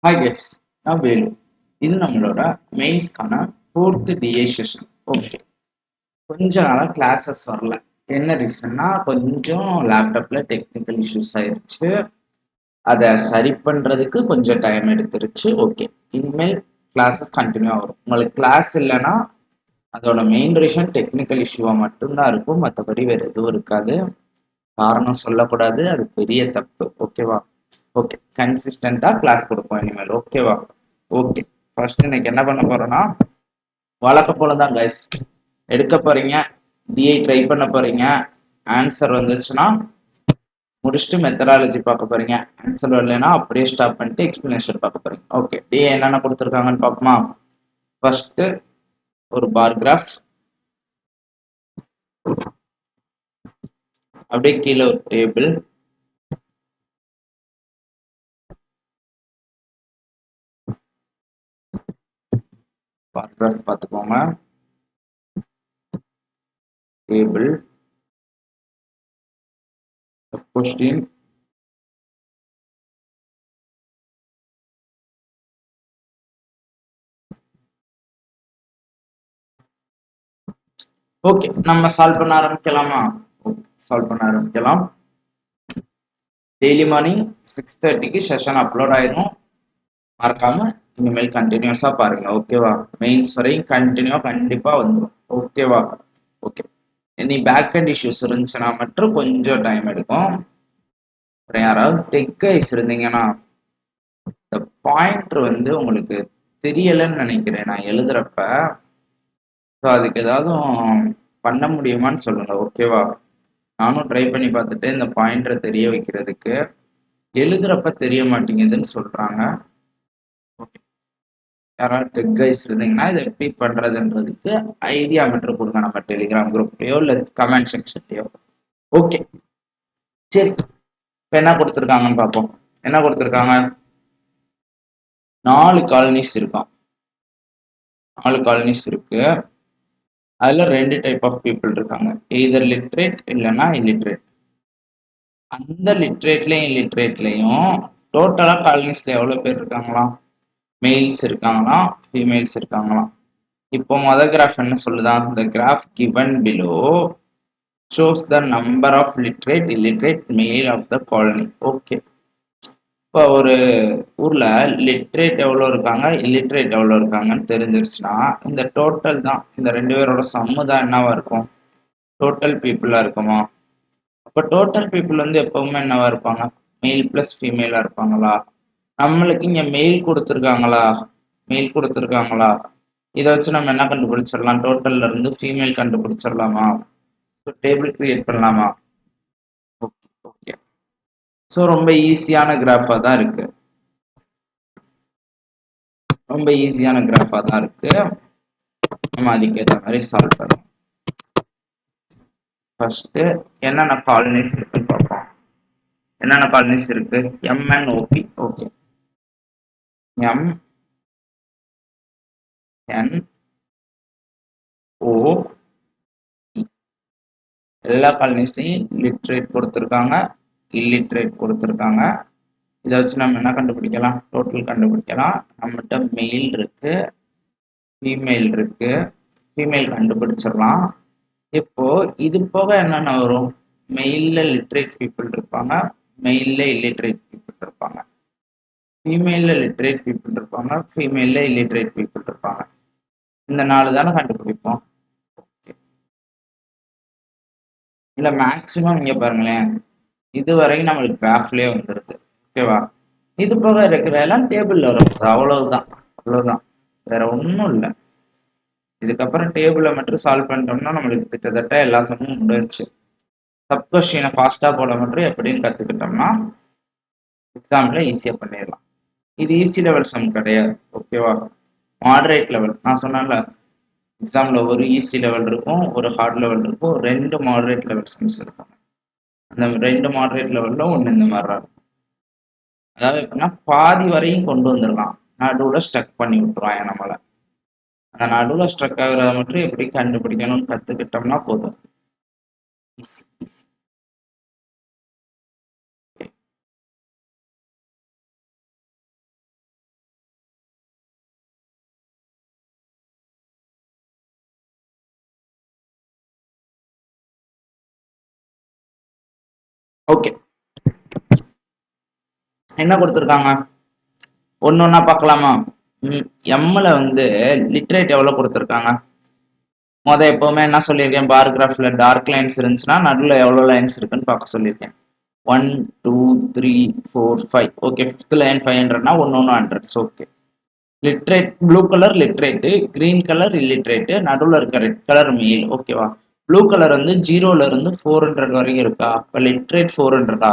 Hi guys, நான் வேலு. இது நம்மளோட மெயின்ஸ்க்கான 4th DA செஷன். ஓகே, கொஞ்ச நாளாக கிளாஸஸ் வரல. என்ன ரீசன்னா கொஞ்சம் லேப்டாப்ல டெக்னிக்கல் இஷ்யூஸ் ஆயிடுச்சு. அதை சரி பண்ணுறதுக்கு கொஞ்சம் டைம் எடுத்துருச்சு. ஓகே, இனிமேல் கிளாஸஸ் கண்டினியூ ஆகும். உங்களுக்கு கிளாஸ் இல்லைன்னா அதோட மெயின் ரீசன் டெக்னிக்கல் இஷ்யூவாக மட்டும்தான் இருக்கும். மற்றபடி வேறு எதுவும் இருக்காது. காரணம் சொல்லக்கூடாது, அது பெரிய தப்பு. ஓகேவா? ஓகே, கன்சிஸ்டண்டாக கிளாஸ் கொடுப்போம் இனிமேல். ஓகேவா? ஓகே, ஃபர்ஸ்ட் இன்னைக்கு என்ன பண்ண போறோம்னா வழக்க போல தான் கைஸ். எடுக்க போறீங்க, டிஐ ட்ரை பண்ண போறீங்க. ஆன்சர் வந்துச்சுன்னா முடிச்சுட்டு மெத்தடாலஜி பார்க்க போறீங்க. ஆன்சர் வரலைன்னா அப்படியே ஸ்டாப் பண்ணிட்டு எக்ஸ்பிளனேஷன் பார்க்க போறீங்க. ஓகே, டிஐ என்னென்ன கொடுத்துருக்காங்கன்னு பார்ப்போமா? ஃபர்ஸ்ட் ஒரு பார் கிராஃப், அப்படியே கீழே ஒரு டேபிள், பார் கிராஃப் பார்த்துக்கோங்க, டேபிள், கொஸ்டின், ஓகே நம்ம சால்வ் பண்ண ஆரம்பிக்கலாமா? சால்வ் பண்ண ஆரம்பிக்கலாம். டெய்லி மார்னிங் 6:30க்கு செஷன் அப்லோட் ஆயிடும். மறக்காம இனிமேல் கண்டினியூஸா பாருங்க. ஓகேவா? மெயின்ஸ் வரையும் கண்டினியூவா கண்டிப்பா வந்துடும். ஓகேவா? ஓகே, இனி பேக் அண்ட் இஷ்யூஸ் இருந்துச்சுன்னா மட்டும் கொஞ்சம் டைம் எடுக்கும். அப்புறம் யாராவது டெக் கைஸ் இருந்தீங்கன்னா இந்த பாயிண்டர் வந்து உங்களுக்கு தெரியலன்னு நினைக்கிறேன் நான் எழுதுறப்ப. ஸோ அதுக்கு ஏதாவது பண்ண முடியுமான்னு சொல்லுங்க. ஓகேவா? நானும் ட்ரை பண்ணி பார்த்துட்டு இந்த பாயிண்டரை தெரிய வைக்கிறதுக்கு எழுதுறப்ப தெரிய மாட்டேங்குதுன்னு சொல்றாங்க. ஓகே, யாராவது டெக் கைஸ் இருந்தீங்கன்னா இதை எப்படி பண்றதுன்றதுக்கு ஐடியா மட்டும் கொடுங்க, நம்ம டெலிகிராம் குரூப்லயோ இல்லை கமெண்ட் செக்ஷன்லயோ. ஓகே, சரி, இப்போ என்ன கொடுத்துருக்காங்கன்னு பார்ப்போம். என்ன கொடுத்துருக்காங்க? 4 காலனிஸ் இருக்கான். 4 காலனிஸ் இருக்கு. அதுல 2 டைப் ஆஃப் பீப்புள் இருக்காங்க, எய்தர் லிட்ரேட் இல்லைன்னா இல்லிட்ரேட். அந்த லிட்ரேட்லயும் இல்லிட்ரேட்லயும் டோட்டலா காலனிஸ்ல எவ்வளவு பேர் இருக்காங்களாம்? மெயில்ஸ் இருக்காங்களாம், ஃபீமேல்ஸ் இருக்காங்களாம். இப்போ மொதல் கிராஃப் என்ன சொல்லுதான்? the graph given below shows the number of literate illiterate male of the colony. Okay, இப்போ ஒரு ஊர்ல லிட்ரேட் எவ்வளோ இருக்காங்க, இல்லிட்ரேட் எவ்வளோ இருக்காங்கன்னு தெரிஞ்சிருச்சுன்னா இந்த டோட்டல் தான், இந்த 2 பேரோட சம்மு தான் என்னவா இருக்கும்? டோட்டல் பீப்புளா இருக்குமா? அப்போ டோட்டல் பீப்புள் வந்து எப்பவுமே என்னவா இருப்பாங்க? மெயில் பிளஸ் ஃபீமேலா இருப்பாங்களா? நம்மளுக்கு இங்க மெயில் கொடுத்துருக்காங்களா? மெயில் கொடுத்துருக்காங்களா? இதை வச்சு நம்ம என்ன கண்டுபிடிச்சிடலாம்? டோட்டல்ல இருந்து ஃபீமேல் கண்டுபிடிச்சிடலாமா? ஸோ டேபிள் கிரியேட் பண்ணலாமா? ஓகே ஓகே, ஸோ ரொம்ப ஈஸியான கிராஃபாக தான் இருக்கு. ரொம்ப ஈஸியான கிராஃபாக தான் இருக்கு. நம்ம அதுக்கேற்ற மாதிரி சால்வ் பண்ணலாம். ஃபர்ஸ்ட் என்னென்ன காலனிஸ் இருக்குன்னு பார்ப்போம். என்னென்ன காலனிஸ் இருக்கு? MNOP. ஓகே, MNO எல்லா காலனிஸையும் லிட்ரேட் கொடுத்துருக்காங்க, இல்லிட்ரேட் கொடுத்துருக்காங்க. இதை வச்சு நம்ம என்ன கண்டுபிடிக்கலாம்? டோட்டல் கண்டுபிடிக்கலாம். நம்மகிட்ட மெயில் இருக்கு, ஃபீமேல் இருக்கு. ஃபீமேல் கண்டுபிடிச்சிடலாம். இப்போ இது போக என்னென்ன வரும்? மெயில்ல லிட்ரேட் பீப்புள் இருப்பாங்க, மெயில்ல இல்லிட்ரேட் பீப்புள் இருப்பாங்க. ஃபீமேல்ல லிட்ரேட் பீப்புள் இருப்பாங்க, ஃபீமேல்ல இல்லிட்ரேட் பீப்புள் இருப்பாங்க. இந்த 4 தானே கண்டுபிடிப்போம். இல்லை மேக்சிமம் இங்கே பாருங்களேன், இதுவரையும் நம்மளுக்கு கிராஃப்லேயே வந்துடுது. ஓகேவா? இது போக இருக்கிற எல்லாம் டேபிளில் வரும். அவ்வளவுதான், அவ்வளோதான், வேற ஒன்றும் இல்லை. இதுக்கப்புறம் டேபிளை மட்டும் சால்வ் பண்ணிட்டோம்னா நம்மளுக்கு கிட்டத்தட்ட எல்லா சமமும் முடிஞ்சிச்சு. சப் கொஸ்டினை ஃபாஸ்ட்டாக போட மட்டும் எப்படின்னு கற்றுக்கிட்டோம்னா எக்ஸாமில் ஈஸியாக பண்ணிடலாம். இது ஈஸி லெவல் சம் கிடையாது. ஓகேவா? Moderate level. நான் சொன்னேன்ல, எக்ஸாமில் ஒரு ஈஸி லெவல் இருக்கும், ஒரு ஹார்ட் லெவல் இருக்கும், 2 மாடரேட் லெவல் சம்ஸ் இருக்கும். அந்த 2 மாடரேட் லெவலில் ஒன்று இந்த மாதிரி இருக்கும். அதாவது எப்படின்னா பாதி வரையும் கொண்டு வந்துடலாம், நடுவில் ஸ்ட்ரக் பண்ணி விட்டுருவாங்க நம்மளை. அந்த நடுவில் ஸ்ட்ரக் ஆகுறத மட்டும் எப்படி கண்டுபிடிக்கணும்னு கற்றுக்கிட்டோம்னா போதும். ஓகே, என்ன கொடுத்துருக்காங்க ஒன்னு ஒன்னா பார்க்கலாமா? எம்ல வந்து லிட்ரேட் எவ்வளவு கொடுத்துருக்காங்க? எப்பவுமே என்ன சொல்லியிருக்கேன், பார் கிராஃப்ல டார்க் லைன்ஸ் இருந்துச்சுன்னா நடுவில் எவ்வளவு லைன்ஸ் இருக்குன்னு பார்க்க சொல்லியிருக்கேன். 1 2 3 4 5. ஓகே, ஃபிஃப்த் லைன் 500னா ஒன்னு 100. Okay, literate blue colour literate, green colour illiterate, நடுவில் இருக்க ரெட் கலர் மெயில். ஓகேவா? ப்ளூ கலர் வந்து 0ல இருந்து 400 வரைக்கும் இருக்கா, இப்போ லிட்ரேட் 400ஆ?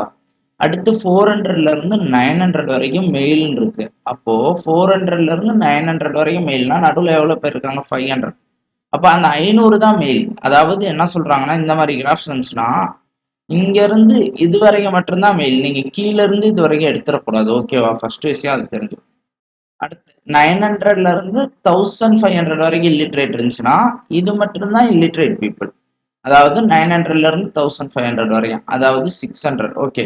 அடுத்து 400ல இருந்து 900 வரைக்கும் மெயில்னு இருக்கு. அப்போ 400ல இருந்து 900 வரைக்கும் மெயில்னா நடுவில் எவ்வளவு பேர் இருக்காங்க? 500. அப்ப அந்த 500 தான் மெயில். அதாவது என்ன சொல்றாங்கன்னா, இந்த மாதிரி கிராஃப்ஸ் இருந்துச்சுன்னா இங்க இருந்து இது வரைக்கும் மட்டும்தான் மெயில், நீங்க கீழ இருந்து இது வரைக்கும் எடுத்துடக்கூடாது. ஓகேவா? ஃபர்ஸ்ட் விஷயம் அது தெரிஞ்சு. அடுத்து 900ல இருந்து 1500 வரைக்கும் இல்லிட்ரேட் இருந்துச்சுன்னா இது மட்டும்தான் இல்லிட்ரேட் பீப்புள். அதாவது 900ல இருந்து 1500 வரைக்கும், அதாவது 600. ஓகே,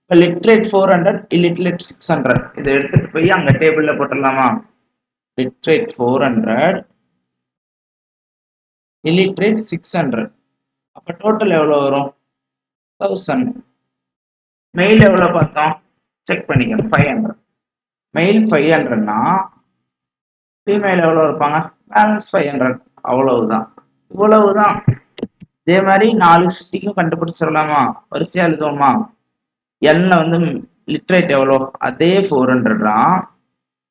இப்போ லிட்ரேட் 400, இல்லிட்ரேட் 600. இதை எடுத்துட்டு போய் அங்க டேபிள்ல போட்டுடலாமா? Literate 400, illiterate 600. அப்ப டோட்டல் எவ்வளவு வரும்? 1000. மெயில் எவ்வளவு பார்த்தோம்? செக் பண்ணிக்கணும், 500. மெயில் 500னா ஃபீமேல் எவ்வளவு இருப்பாங்க? பேலன்ஸ் 500. அவ்வளவுதான், இவ்வளவுதான். இதே மாதிரி 4 சிட்டிக்கும் கண்டுபிடிச்சிடலாமா? வரிசையா எழுதுவோமா? எல்ல வந்து லிட்ரேட் எவ்வளோ? அதே 400 தான்.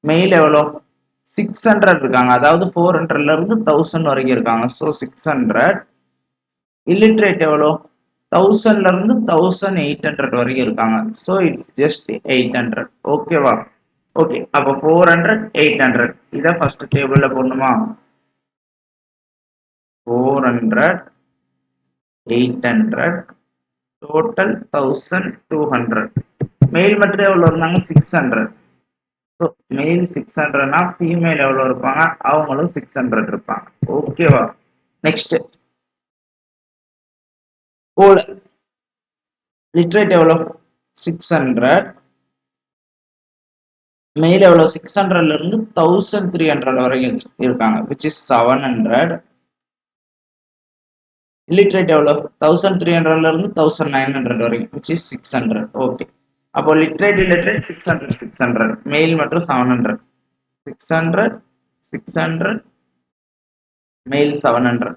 மெயில் எவ்வளோ? 600 இருக்காங்க, அதாவது 400ல இருந்து 1000 வரைக்கும் இருக்காங்க. ஸோ 600. இல்லிட்ரேட் எவ்வளோ? 1000ல இருந்து 1800 வரைக்கும் இருக்காங்க. So it's just 800. ஓகேவா? ஓகே, அப்போ 400 800 இதை ஃபர்ஸ்ட் டேபிள்ல போடணுமா? 400 800 டோட்டல் 1200. மெயில் மட்டும் எவ்வளவு இருந்தாங்க? 600. ஸோ மெயில் 600னா ஃபீமேல் எவ்வளோ இருப்பாங்க? அவங்களும் 600 இருப்பாங்க. ஓகேவா? நெக்ஸ்ட் ஓல லிட்ரேட் எவ்வளோ? 600. மெயில் எவ்வளோ? 600ல இருந்து 1300 வரைக்கும் இருக்காங்க, which is 700. இல்லிட்ரேட் எவ்வளோ? 1300ல இருந்து 1900 வரைக்கும், which is 600. ஓகே, அப்போ லிட்ரேட் இல்லிட்ரேட் 600 600, மெயில் மட்டும் 700. 600 600, மெயில் 700.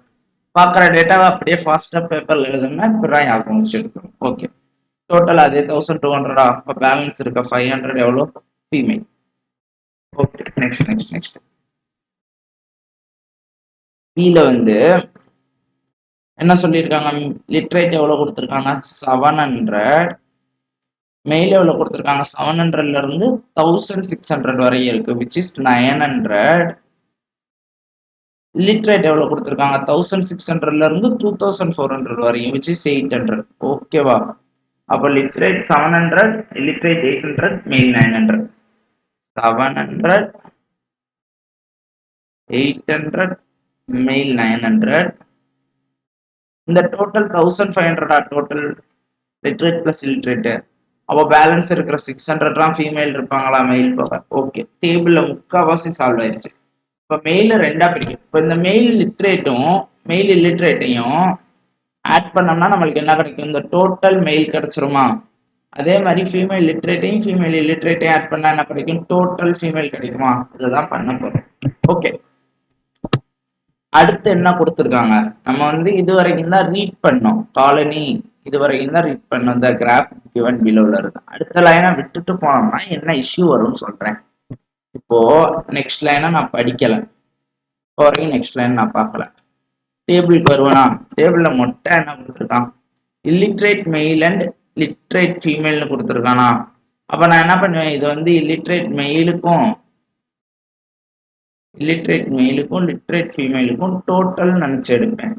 பார்க்குற டேட்டாவை அப்படியே ஃபாஸ்ட்டாக பேப்பரில் எழுதணும்னா இப்படி ஞாபகம் வச்சு எடுக்கணும். ஓகே, டோட்டல் அதே 1200. இப்போ பேலன்ஸ் இருக்க 500 எவ்வளோ? Female. Okay, next next next பியில் வந்து என்ன சொல்லியிருக்காங்க? லிட்ரேட் எவ்வளோ கொடுத்துருக்காங்க? 700. மெயில் எவ்வளோ கொடுத்துருக்காங்க? 700ல இருந்து 1600 வரையும் இருக்கு, which is 900. லிட்ரேட் எவ்வளோ கொடுத்துருக்காங்க? 1600ல இருந்து 2400 வரையும், which is 800. ஓகேவா? அப்போ லிட்ரேட் 700, லிட்ரேட் 800, மெயில் 900. 700 800, மெயில் 900. இந்த total 1500 total literate plus illiterate. அப்போ பேலன்ஸ் இருக்கிற 600 தான் ஃபீமேல் இருப்பாங்களா மெயில் போக? ஓகே, டேபிள்ல முக்கால்வாசி சால்வ் ஆயிடுச்சு. இப்போ மெயில ரெண்டா பிரிக்கும். இப்போ இந்த மெயில் லிட்ரேட்டும் மெயில் இல்லிட்ரேட்டையும் ஆட் பண்ணோம்னா நம்மளுக்கு என்ன கிடைக்கும்? இந்த டோட்டல் மெயில் கிடைச்சிருமா? அதே மாதிரி ஃபீமேல் லிட்ரேட்டையும் ஃபீமேல் இல்லிட்ரேட்டையும் ஆட் பண்ணா என்ன கிடைக்கும்? டோட்டல் ஃபீமேல் கிடைக்குமா? இதுதான் பண்ண போறோம். ஓகே, அடுத்து என்ன கொடுத்துருக்காங்க? நம்ம வந்து இது வரைக்கும் தான் ரீட் பண்ணோம், காலனி இது வரைக்கும் தான் ரீட் பண்ணோம். இந்த கிராஃப் கிவன் பிலோல இருக்கு. அடுத்த லைனை விட்டுட்டு போனோம்னா என்ன இஷ்யூ வரும்னு சொல்றேன். இப்போ நெக்ஸ்ட் லைனை நான் படிக்கல, இப்போ வரைக்கும் நெக்ஸ்ட் லைன் நான் பார்க்கல. டேபிளுக்கு வருவேனா? டேபிள்ல மொட்டை என்ன கொடுத்துருக்கான்? இல்லிட்ரேட் மெயில் அண்ட் லிட்ரேட் ஃபீமேல்னு கொடுத்துருக்கானா? அப்ப நான் என்ன பண்ணுவேன்? இது வந்து இல்லிட்ரேட் மெயிலுக்கும் லிட்ரேட் ஃபீமேலுக்கும் டோட்டல் நினைச்சு எடுப்பேன்.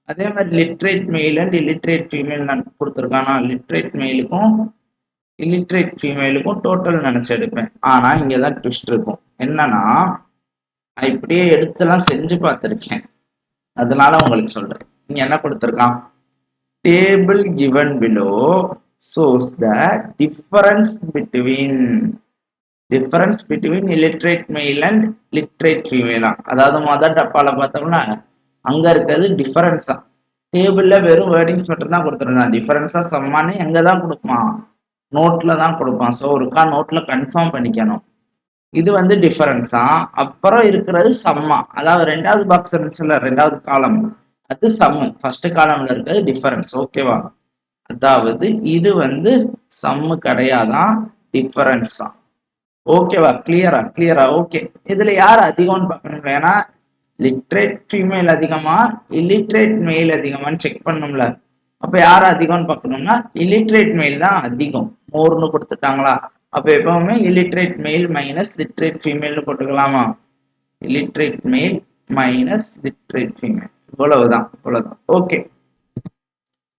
அதே மாதிரி literate male and illiterate female நான் கொடுத்துருக்கானா? லிட்ரேட் மெயிலுக்கும் இல்லிட்ரேட் ஃபீமேலுக்கும் டோட்டல் நினைச்சு எடுப்பேன். ஆனா இங்கதான் ட்விஸ்ட் இருக்கும். என்னன்னா நான் இப்படியே எடுத்துலாம் செஞ்சு பார்த்துருக்கேன், அதனால உங்களுக்கு சொல்றேன். இங்க என்ன கொடுத்துருக்கான்? Table given below shows the difference between illiterate male and literate female. அதாவது மொதல் டப்பால பார்த்தோம்னா அங்க இருக்கிறது டிஃபரன்ஸா, டேபிள்ல வெறும் வேர்டிங்ஸ் மட்டும் தான் கொடுத்துருக்கான். டிஃபரன்ஸா சம்மானு எங்க தான் கொடுப்பான்? நோட்ல தான் கொடுப்பான். ஸோ ஒருக்கா நோட்ல கன்ஃபார்ம் பண்ணிக்கணும். இது வந்து டிஃபரன்ஸா, அப்புறம் இருக்கிறது சம்மா. அதாவது ரெண்டாவது பாக்ஸ் இருந்துச்சுல்ல, ரெண்டாவது காலம், அது சம்மு. ஃபர்ஸ்ட் காலம்ல இருக்கிறது டிஃபரன்ஸ். ஓகேவா? அதாவது இது வந்து சம்மு கிடையாதான், டிஃபரன்ஸ் தான். ஓகேவா? கிளியரா? ஓகே. இதுல யார் அதிகம்னு பார்க்கணும். ஏன்னா லிட்ரேட் ஃபீமேல் அதிகமா இல்லிட்ரேட் மெயில் அதிகமான்னு செக் பண்ணணும்ல. அப்ப யார் அதிகம்னு பார்க்கணும்னா இல்லிட்ரேட் மெயில் தான் அதிகம். மோர்னு கொடுத்துட்டாங்களா, அப்ப எப்பவுமே இல்லிட்ரேட் மெயில் மைனஸ் லிட்ரேட் ஃபீமேல்னு போட்டுக்கலாமா? Illiterate male minus literate female. இவ்வளவுதான். ஓகே,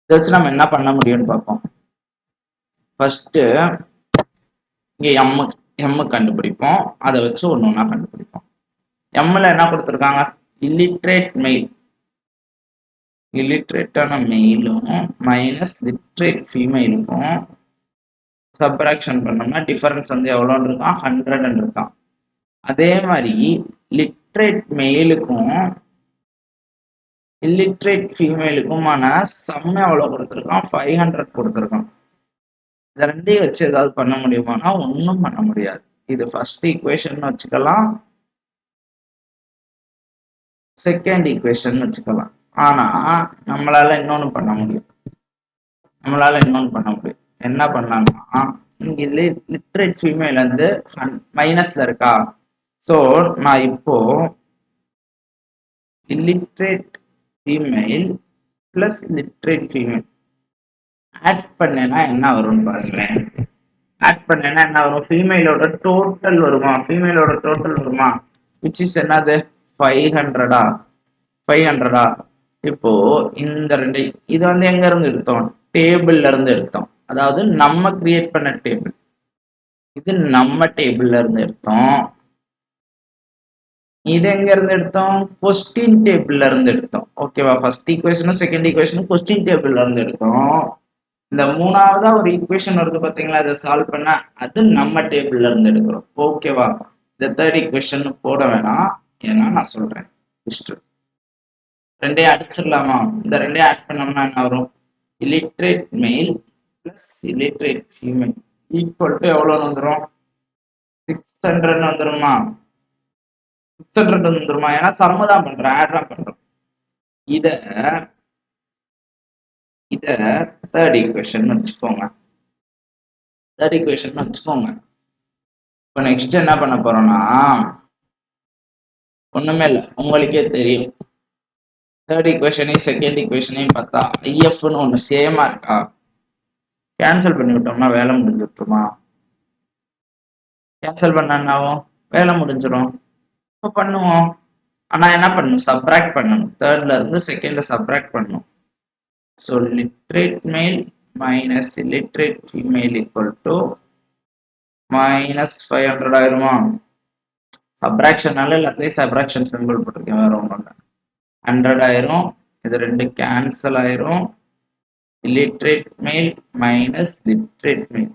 இதை வச்சு நம்ம என்ன பண்ண முடியும்னு பார்ப்போம். ஃபர்ஸ்ட் இங்க எம் கண்டுபிடிப்போம். அதை வச்சு ஒண்ணு கண்டுபிடிப்போம். எம்ல என்ன கொடுத்துருக்காங்க? இல்லிட்ரேட் மெயில், இல்லிட்ரேட்டான மெயிலும் மைனஸ் லிட்ரேட் ஃபீமேலுக்கும் சப்ராக்ஷன் பண்ணோம்னா டிஃபரன்ஸ் வந்து எவ்வளோன்னு இருக்கான்? 100 இருக்கான். அதே மாதிரி லிட்ரேட் மெயிலுக்கும் இல்லிட்ரேட் ஃபீமேலுக்குமான சம் எவ்வளோ கொடுத்துருக்கான்? 500 கொடுத்துருக்கான். இதை ரெண்டையும் வச்சு ஏதாவது பண்ண முடியுமானா ஒன்றும் பண்ண முடியாது. இது ஃபர்ஸ்ட் ஈக்குவேஷன் வச்சுக்கலாம், செகண்ட் ஈக்குவேஷன் வச்சுக்கலாம். ஆனா நம்மளால இன்னொன்னு பண்ண முடியும். என்ன பண்ணலாம்னா, இங்க லிட்ரேட் ஃபீமேல் வந்து மைனஸ்ல இருக்கா. ஸோ நான் இப்போ illiterate female plus literate female add பண்ணேன்னா என்ன வரும்னு பாருங்களேன். ஆட் பண்ணேன்னா என்ன வரும்? ஃபீமேலோட டோட்டல் வருமா? விச் இஸ் என்னது? 500. இப்போ இந்த ரெண்டு, இது வந்து எங்க இருந்து எடுத்தோம்? டேபிள்ல இருந்து எடுத்தோம். அதாவது நம்ம கிரியேட் பண்ண டேபிள். இது நம்ம டேபிள்ல இருந்து எடுத்தோம். இது எங்க இருந்து எடுத்தோம்? கொஸ்டின் டேபிள்ல இருந்து எடுத்தோம். ஓகேவா? ஃபர்ஸ்ட் ஈக்குவேஷனும் செகண்ட் ஈக்குவேஷனும் கொஸ்டின் டேபிள்ல இருந்து எடுத்தோம். இந்த மூணாவதா ஒரு ஈக்குவேஷன் வருது பாத்தீங்களா, அதை சால்வ் பண்ண, அது நம்ம டேபிள்ல இருந்து எடுக்கிறோம். ஓகேவா? இந்த தேர்ட் ஈக்குவேஷன் போட வேணாம், ஏன்னா நான் சொல்றேன். ரெண்டையும் அடிச்சிடலாமா? இந்த ரெண்டையும் ஆட் பண்ணோம்னா என்ன வரும்? illiterate male plus illiterate female equal to எவ்வளவு வந்துரும்? 600 வந்துருமா? 600 வந்துருமா? ஏன்னா சம்மு தான் பண்றோம், ஆட் தான் பண்றோம். இத தேர்ட் ஈக்குவேஷன் வச்சுக்கோங்க. இப்போ நெக்ஸ்ட் என்ன பண்ண போறோம்னா, ஒண்ணுமே இல்லை, உங்களுக்கே தெரியும். தேர்ட் ஈக்குவேஷனையும் செகண்ட் ஈக்குவேஷனையும் பார்த்தா ஐஎஃப்னு ஒன்று சேமா இருக்கா? கேன்சல் பண்ணி விட்டோம்னா வேலை முடிஞ்சிட்டுமா? கேன்சல் பண்ண என்ன ஆகும்? வேலை முடிஞ்சிடும். இப்போ பண்ணுவோம். ஆனா என்ன பண்ணணும்? சப்ராக்ட் பண்ணணும். தேர்ட்ல இருந்து செகண்ட்ல சப்ராக்ட் பண்ணணும். ஸோ லிட்ரேட் மேல் minus illiterate female equal to -500 ஆயிருமா? சப்ராக்ஷனால எல்லாத்தையும் சப்ராக்ஷன் சிம்பிள் போட்டிருக்கேன், வேற ஒன்றும் இல்லை. 100 ஆயிரும். இது ரெண்டு கேன்சல் ஆயிரும். illiterate male minus literate male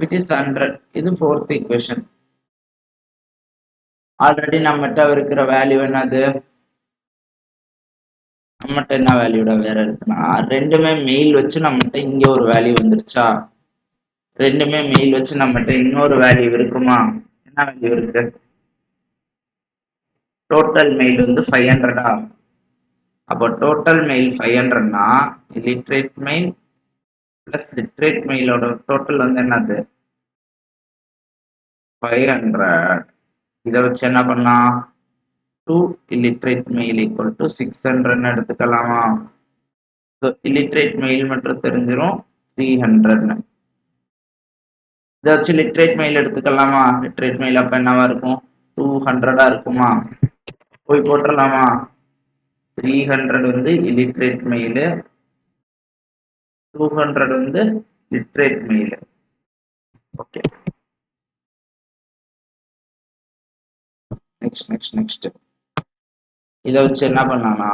which is 100. இது fourth equation. ஆல்ரெடி நம்மகிட்ட இருக்கிற வேல்யூ என்னது? நம்மகிட்ட என்ன வேல்யூட வேற இருக்குன்னா, ரெண்டுமே மெயில் வச்சு நம்மகிட்ட இங்க ஒரு வேல்யூ வந்துருச்சா? ரெண்டுமே மெயில் வச்சு நம்மகிட்ட இன்னொரு வேல்யூ இருக்குமா? என்ன வேல்யூ இருக்கு? டோட்டல் மெயில் வந்து 500. அப்போ டோட்டல் மெயில் 500னா illiterate மெயில் பிளஸ் லிட்ரேட் மெயிலோட டோட்டல் வந்து என்னது? 500. இதை வச்சு என்ன பண்ணலாம்? 2 illiterate male equal to 600 எடுத்துக்கலாமா? ஸோ illiterate male மட்டும் தெரிஞ்சிடும் 300. இதை வச்சு லிட்ரேட் மெயில் எடுத்துக்கலாமா? லிட்ரேட் மெயில் அப்ப என்னவா இருக்கும்? 200 இருக்குமா? போய் போட்டுடலாமா? 300 வந்து illiterate மெயில், 200 வந்து லிட்ரேட் மெயில். ஓகே, நெக்ஸ்ட் இதை வச்சு என்ன பண்ணலாம்னா,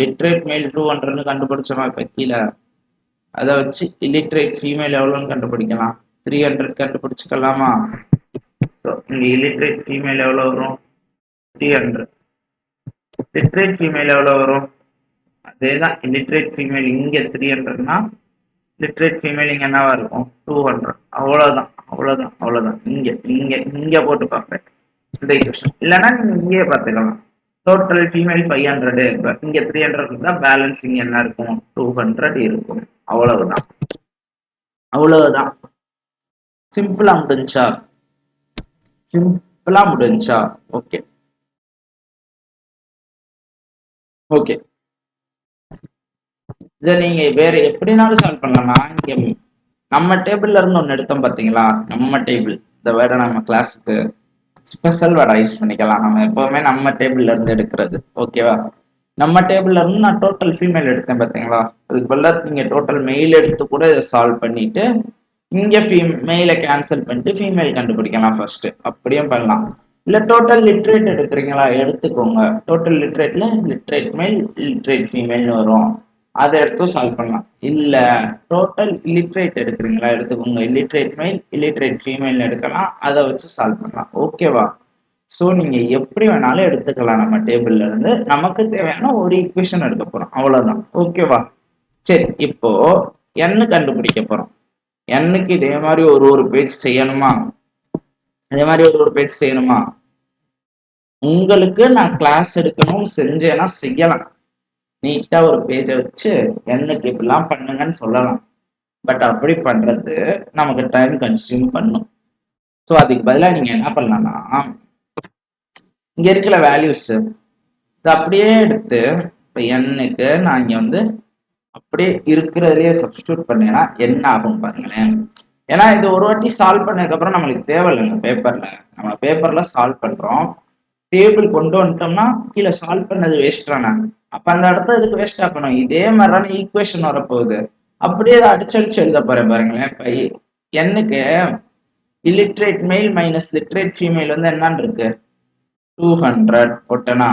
லிட்ரேட் மெயில் 200 கண்டுபிடிச்சோமா இப்ப கீழே, அதை வச்சு illiterate ஃபீமேல் எவ்வளோன்னு கண்டுபிடிக்கலாம். 300 கண்டுபிடிச்சுக்கலாமா? ஸோ இங்க illiterate ஃபீமேல் எவ்வளோ வரும்? 300. லிட்ரேட் ஃபீமேல் எவ்வளோ வரும்? அதேதான் illiterate female இங்க 300னா லிட்ரேட் ஃபீமேல் இங்க என்னவா இருக்கும் 200. அவ்வளவுதான் இங்க இங்க இங்க போட்டு பார்ப்பேன் இந்த ஈக்குவேஷன். இல்லைன்னா நீங்க இங்கேயே பார்த்துக்கலாம். டோட்டல் ஃபீமேல் 500, இங்க 300 இருந்தா பேலன்ஸ் இங்க என்ன இருக்கும் 200 இருக்கும். அவ்வளவுதான் அவ்வளவுதான். சிம்பிளா முடிஞ்சா ஓகே ஓகே. இதை நீங்க வேற எப்படினாலும் சால்வ் பண்ணலாம்னா இங்க நம்ம டேபிள்ல இருந்து ஒன்னு எடுத்தோம் பாத்தீங்களா, நம்ம டேபிள் இந்த வேர்டை நம்ம கிளாஸுக்கு ஸ்பெஷல் வேர்டா யூஸ் பண்ணிக்கலாம். நம்ம எப்பவுமே நம்ம டேபிள்ல இருந்து எடுக்கிறது ஓகேவா. நம்ம டேபிள்ல இருந்து நான் டோட்டல் ஃபீமேல் எடுத்தேன் பாத்தீங்களா, அதுக்கு பதிலாக நீங்க டோட்டல் மெயில் எடுத்து கூட இதை சால்வ் பண்ணிட்டு இங்க மெயிலை கேன்சல் பண்ணிட்டு ஃபீமேல் கண்டுபிடிக்கலாம் ஃபர்ஸ்ட். அப்படியும் பண்ணலாம். இல்ல டோட்டல் லிட்ரேட் எடுக்கிறீங்களா எடுத்துக்கோங்க. டோட்டல் லிட்ரேட்ல லிட்ரேட் மெயில் லிட்ரேட் ஃபீமேல்னு வரும், அதை எடுத்து சால்வ் பண்ணலாம். இல்ல டோட்டல் இல்லிட்ரேட் எடுக்கிறீங்களா எடுத்துக்கோங்க. இல்லிட்ரேட் மெயில் இல்லிட்ரேட் ஃபீமேல் எடுக்கலாம், அதை வச்சு சால்வ் பண்ணலாம். ஓகேவா. ஸோ நீங்க எப்படி வேணாலும் எடுத்துக்கலாம். நம்ம டேபிள்ல இருந்து நமக்கு தேவையான ஒரு ஈக்குவேஷன் எடுக்க போறோம், அவ்வளவுதான். ஓகேவா. சரி, இப்போ n கண்டுபிடிக்க போறோம். என்னக்கு இதே மாதிரி ஒரு பேஜ் செய்யணுமா, அதே மாதிரி ஒரு பேஜ் செய்யணுமா. உங்களுக்கு நான் கிளாஸ் எடுக்கணும் செஞ்சேன்னா செய்யலாம். நீட்டா ஒரு பேஜை வச்சு என்னக்கு இப்படிலாம் பண்ணுங்கன்னு சொல்லலாம். பட் அப்படி பண்றது நமக்கு டைம் கன்சியூம் பண்ணும். ஸோ அதுக்கு பதிலாக நீங்க என்ன பண்ணலாம்னா இங்க இருக்கிற வேல்யூஸ் இதை அப்படியே எடுத்து இப்போ என்னக்கு நான் இங்க வந்து அப்படியே இருக்கிறதுலயே சப்ஸ்டியூட் பண்ணேன்னா என்ன ஆகும் பாருங்களேன். ஏன்னா இது ஒரு வாட்டி சால்வ் பண்ணதுக்கு அப்புறம் நம்மளுக்கு தேவையில்லைங்க பேப்பர்ல. நம்ம பேப்பர்ல சால்வ் பண்றோம், டேபிள் கொண்டு வந்துட்டோம்னா கீழே சால்வ் பண்ணது வேஸ்டானா அப்ப அந்த இடத்த இதுக்கு வேஸ்ட் ஆக்கணும். இதே மாதிரியான ஈக்குவேஷன் வரப்போகுது, அப்படியே அதை அடிச்சடிச்சு எழுத போறேன் பாருங்களேன். இப்ப என்னக்கு illiterate male minus literate female வந்து என்னன்னு இருக்கு 200 போட்டனா,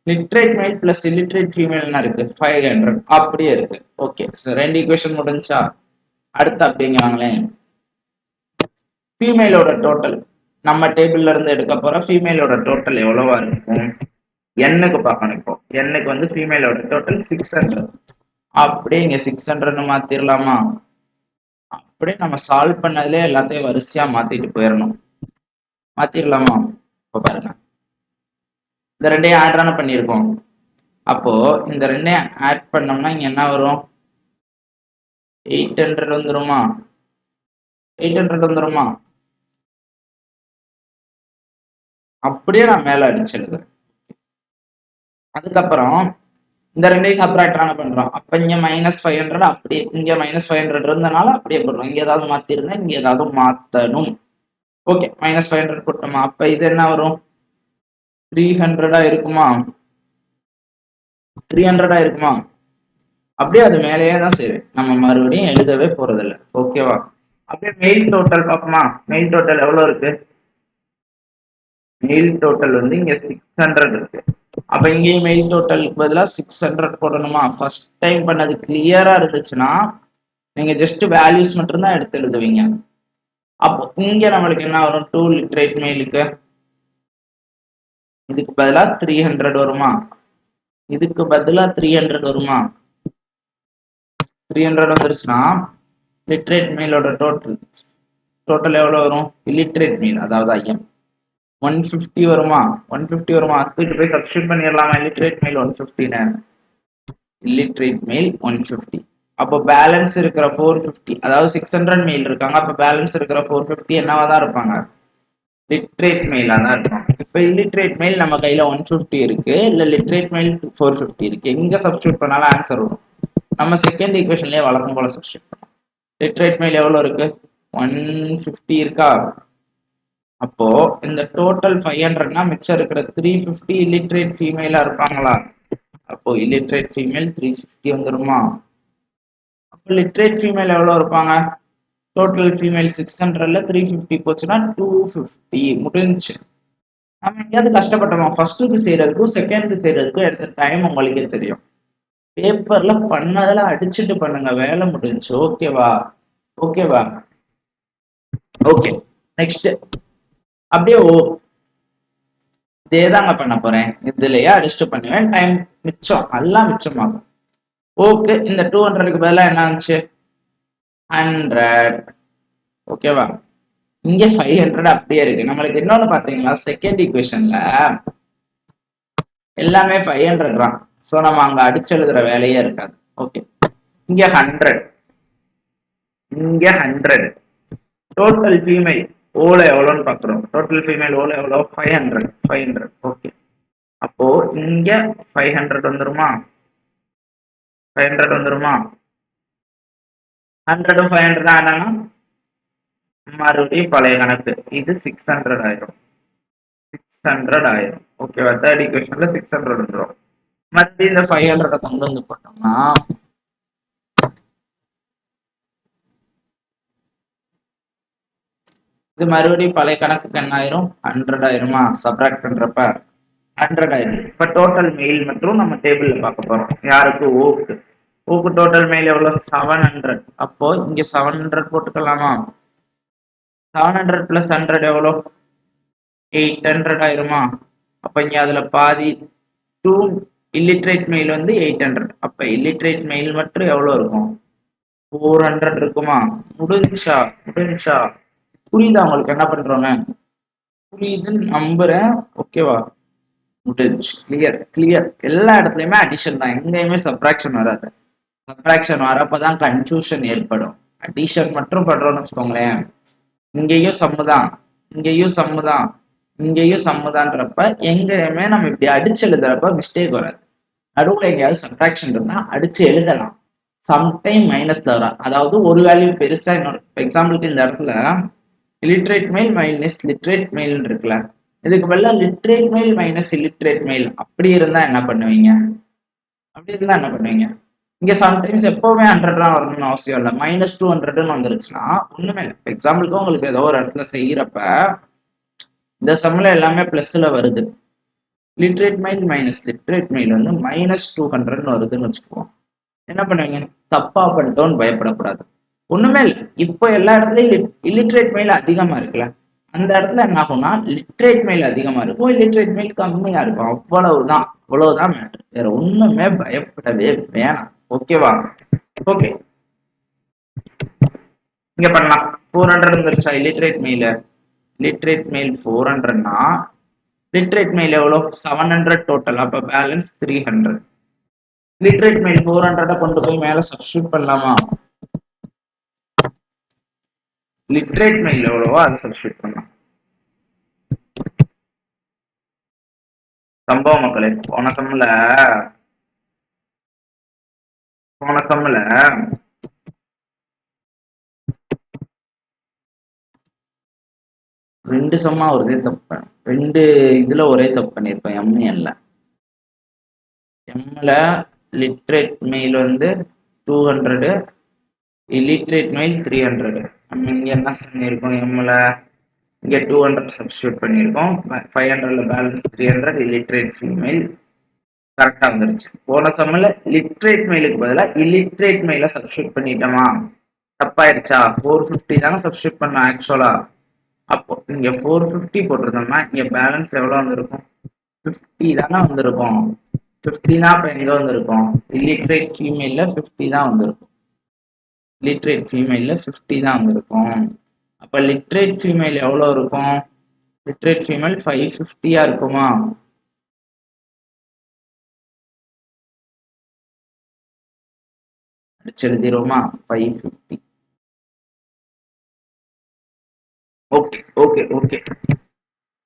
லிட்ரேட் மெயில் பிளஸ் இல்லிட்ரேட் ஃபீமேல்னா இருக்கு 500 அப்படியே இருக்கு. ஓகே, ரெண்டு ஈக்குவேஷன் முடிஞ்சா அடுத்து அப்படிங்க வாங்களேன். ஃபீமேலோட டோட்டல் நம்ம டேபிள்ல இருந்து எடுக்க போற ஃபீமேலோட டோட்டல் எவ்வளவா இருக்கும் என்னக்கு பார்க்கணும். இப்போ என்னக்கு வந்து ஃபீமேலோட டோட்டல் 600, அப்படியே இங்க 600 மாத்திரலாமா. அப்படியே நம்ம சால்வ் பண்ணதுல எல்லாத்தையும் வரிசையா மாத்திட்டு போயிடணும். மாத்திரலாமா. இப்போ பாருங்க, இந்த ரெண்டையும் ஆட் தானே பண்ணியிருக்கோம். அப்போ இந்த ரெண்டையும் ஆட் பண்ணோம்னா இங்க என்ன வரும் 800 வந்துருமா. 800 வந்துருமா. அப்படியே நான் மேல அடிச்சிடுறேன். அதுக்கப்புறம் இந்த ரெண்டையும் சப்ராக்ட் பண்றோம். அப்ப இங்க -500 அப்படியே இங்க -500 இருந்தனால அப்படியே போடுறோம். இங்க ஏதாவது மாத்திருந்தா இங்க ஏதாவது மாத்தணும். ஓகே, -500 போட்டோமா. அப்ப இது என்ன வரும் 300 இருக்குமா. 300 இருக்குமா. அப்படியே அது மேலேயே தான் சரி, நம்ம மறுபடியும் எழுதவே போறது இல்லை. ஓகேவா. அப்படியே மெயில் டோட்டல் பார்ப்போமா. மெயில் டோட்டல் எவ்வளவு இருக்கு. மெயில் டோட்டல் வந்து இங்க 600 இருக்கு. அப்ப இங்கேயும் மெயில் டோட்டலுக்கு பதிலாக 600 போடணுமா. ஃபர்ஸ்ட் டைம் பண்ணது கிளியரா இருந்துச்சுன்னா நீங்க ஜஸ்ட் வேல்யூஸ் மட்டும் தான் எடுத்து எழுதுவீங்க. அப்போ இங்க நம்மளுக்கு என்ன வரும் 2 லிட்ரேட் மெயிலுக்கு இதுக்கு பதிலாக 300 வருமா. இதுக்கு பதிலாக 300 வருமா. 300 வந்துருச்சுன்னா லிட்ரேட் மெயிலோட டோட்டல் எவ்வளவு வரும். இல்லிட்ரேட் மெயில் அதாவது ஐஎம் 150 வருமா. 150 வருமா. அதுக்கு போய் சப்ஸ்டியூட் பண்ணிடலாமா. இல்லிட்ரேட் மெயில் 150ன்னு. Illiterate male 150. அப்போ பேலன்ஸ் இருக்கிற 450, அதாவது 600 மெயில் இருக்காங்க. அப்போ பேலன்ஸ் இருக்கிற 450 என்னவா தான் இருப்பாங்க லிட்ரேட் மெயிலா தான் இருப்பாங்க. இப்போ இல்லிட்ரேட் மெயில் நம்ம கையில 150 இருக்கு, இல்ல லிட்ரேட் மெயில் 450 இருக்கு. எங்க சப்ஸ்டியூட் பண்ணாலும் ஆன்சர் வரும். நம்ம செகண்ட் ஈக்குவேஷன்லயே வழக்கம் போல சப்ஸ்டியூட் பண்ணோம். லிட்ரேட் மெயில் எவ்வளவு இருக்கு 150 இருக்கா. அப்போ இந்த டோட்டல் 500னா மிச்சம் இருக்கிற 350 இல்லிட்ரேட் ஃபீமேலா இருப்பாங்களா. அப்போ இல்லிட்ரேட் ஃபீமேல் 350 வந்துருமா. அப்போ லிட்ரேட் ஃபீமேல் எவ்வளவு இருப்பாங்க. டோட்டல் ஃபீமேல் 600ல 350 போச்சுன்னா 250 முடிஞ்சு. நம்ம எங்கேயாவது கஷ்டப்பட்டோமா. ஃபர்ஸ்ட் இது செய்யறதுக்கும் செகண்ட் செய்யறதுக்கும் எடுத்த டைம் உங்களுக்கே தெரியும். பேப்பர்ல பண்ணதெல்லாம் அடிச்சுட்டு பண்ணுங்க, வேலை முடிஞ்சு. ஓகேவா. ஓகேவா. ஓகே, நெக்ஸ்ட் அப்படியே இதே தாங்க பண்ண போறேன். இதுலயே அடிச்சுட்டு பண்ணுவேன், டைம் மிச்சம் நல்லா மிச்சமாகும். ஓகே, இந்த 200க்கு பதிலாக என்ன ஆச்சு 100. ஓகேவா, இங்க 500 அப்படியே இருக்கு. நம்மளுக்கு இன்னொன்னு பாத்தீங்களா, செகண்ட் ஈக்குவேஷன்ல எல்லாமே 500 தான். ஸோ நம்ம அங்க அடிச்சு எழுதுற வேலையே இருக்காது. ஓகே, இங்க 100, இங்க 100. டோட்டல் ஃபீமேல் ஓல எவ்வளோன்னு பாக்குறோம். டோட்டல் ஃபீமேல் ஓல எவ்வளோ 500. ஓகே, அப்போ இங்க 500 வந்துருமா, 500 வந்துருமா. 100ம் 500 என்னன்னா மறுபடியும் பழைய கணக்கு. இது 600 ஆயிரும், 600 ஆயிரும். ஓகேவா, தேர்ட் ஈக்குவேஷன்ல 600 வந்துடும். மறுபடியும் இந்த 500 கொண்டு வந்து போட்டோம்னா இது மறுபடியும் பழைய கணக்குக்கு என்ன ஆயிரும் 100 ஆயிருமா. சப்ராக்ட் பண்றப்ப 100 ஆயிரும். இப்ப டோட்டல் மெயில் மற்றும் நம்ம டேபிள்ல பார்க்க போறோம். யாருக்கு, ஓக்கு. ஓக்கு டோட்டல் மெயில் எவ்வளவு 700. அப்போ இங்க 700 போட்டுக்கலாமா. 700 பிளஸ் 100 எவ்வளோ 800 ஆயிருமா. அப்ப இங்க அதுல பாதி 2 இல்லிட்ரேட் மெயில் வந்து 800. அப்ப இல்லிட்ரேட் மெயில் மட்டும் எவ்வளவு இருக்கும் 400 இருக்குமா. முடிஞ்சா முடிஞ்சா புரியுதா உங்களுக்கு என்ன பண்றோன்னு, புரியுதுன்னு நம்புறேன். ஓகேவா, முடிஞ்சு. Clear clear. எல்லா இடத்துலயுமே அடிஷன் தான், எங்கேயுமே சப்ராக்ஷன் வராது. சப்ராக்ஷன் வரப்பதான் கன்ஃபியூஷன் ஏற்படும். அடிஷன் மட்டும் பண்றோம்னு வச்சுக்கோங்களேன், இங்கேயும் சம்மு தான், இங்கேயும் சம்மு தான், இங்கேயும் சம்முதான்றப்ப எங்கேயுமே நம்ம இப்படி அடிச்சு எழுதுறப்ப மிஸ்டேக் வராது. நடுவுல எங்கேயாவது சப்ராக்ஷன் இருந்தா அடிச்சு எழுதலாம். சம்டைம் மைனஸ்ல வரும். அதாவது ஒரு வேல்யூ பெருசா இன்னொரு, எக்ஸாம்பிளுக்கு இந்த இடத்துல literate mail minus literate mail இருக்குல்ல, இதுக்கு பதிலா literate mail minus illiterate mail அப்படி இருந்தா என்ன பண்ணுவீங்க, அப்படி இருந்தா என்ன பண்ணுவீங்க. இங்க சம்டைம்ஸ் எப்பவுமே 100 தான் வரணும்னு அவசியம் இல்லை. -200ன்னு வந்துருச்சுன்னா ஒண்ணுமே இல்லை. எக்ஸாம்பிளுக்கு உங்களுக்கு ஏதோ ஒரு இடத்துல செய்யறப்ப இந்த சம்ல எல்லாமே பிளஸ்ல வருது, literate mail minus literate mail வந்து -200 வருதுன்னு வச்சுக்குவோம். என்ன பண்ணுவீங்க, தப்பா பண்ணிட்டோம்னு பயப்படக்கூடாது. ஒண்ணுமே இல்லை. இப்போ எல்லா இடத்துலயும் இல்லிட்ரேட் மெயில் அதிகமா இருக்குல்ல, அந்த இடத்துல என்ன ஆகும்னா லிட்ரேட் மெயில் அதிகமா இருக்கும், இல்லிட்ரேட் மெயில் கம்மியா இருக்கும். அவ்வளவுதான், அவ்வளவுதான் மேட்ரு. வேற ஒண்ணுமே பயப்படவே வேணாம். ஓகேவா. ஓகே, இங்க பண்ணலாம். 400 வந்துருச்சா இல்லிட்ரேட் மெயில். லிட்ரேட் மெயில் 400னா லிட்ரேட் மெயில் எவ்வளோ 700 டோட்டல். அப்ப பேலன்ஸ் 300. லிட்ரேட் மெயில் 400 கொண்டு போய் மேல சப்ஸ்டியூட் பண்ணலாமா. லிட்ரேட் மெயில் எவ்வளவோ அதை சப்ஸ்டியூட் பண்ணலாம். சம்பவம் மக்களே, போன சம்ல ரெண்டு சம்மா ஒரே தப்பு, ரெண்டு இதுல ஒரே தப்பு பண்ணிருப்பேன். எம்எல்ல லிட்ரேட் மெயில் வந்து 200, இல்லிட்ரேட் மெயில் 300. நம்ம இங்க என்ன பண்ணிருக்கோம், எம்ல இங்க 200 சப்ஸ்டியூட் பண்ணிருக்கோம். 500ல பேலன்ஸ் 300. இல்லிட்ரேட் ஃபீமேல் கரெக்டா வந்துருச்சு. போன சம்ல லிட்ரேட் மெயிலுக்கு பதிலாக இல்லிட்ரேட் மெயில சப்ஸ்டியூட் பண்ணிட்டோமா, தப்பாயிருச்சா. 450 தானே சப்ஸ்டியூட் பண்ண ஆக்சுவலா. அப்போ இங்க 450 போட்டிருந்தோம்னா இங்க பேலன்ஸ் எவ்வளவு வந்திருக்கும் 50 தானே வந்திருக்கும். 50னா இப்ப எங்க வந்திருக்கும், இல்லிட்ரேட் ஃபீமேல்ல 50 தான் வந்திருக்கும். லிட்ரேட் ஃபீமேல்ல 50 தான் வந்திருக்கும். அப்ப லிட்ரேட் ஃபீமேல் எவ்வளவு இருக்கும், லிட்ரேட் ஃபீமேல் 550 இருக்குமா. அடிச்சு எழுதிருவோமா 550. Okay okay okay.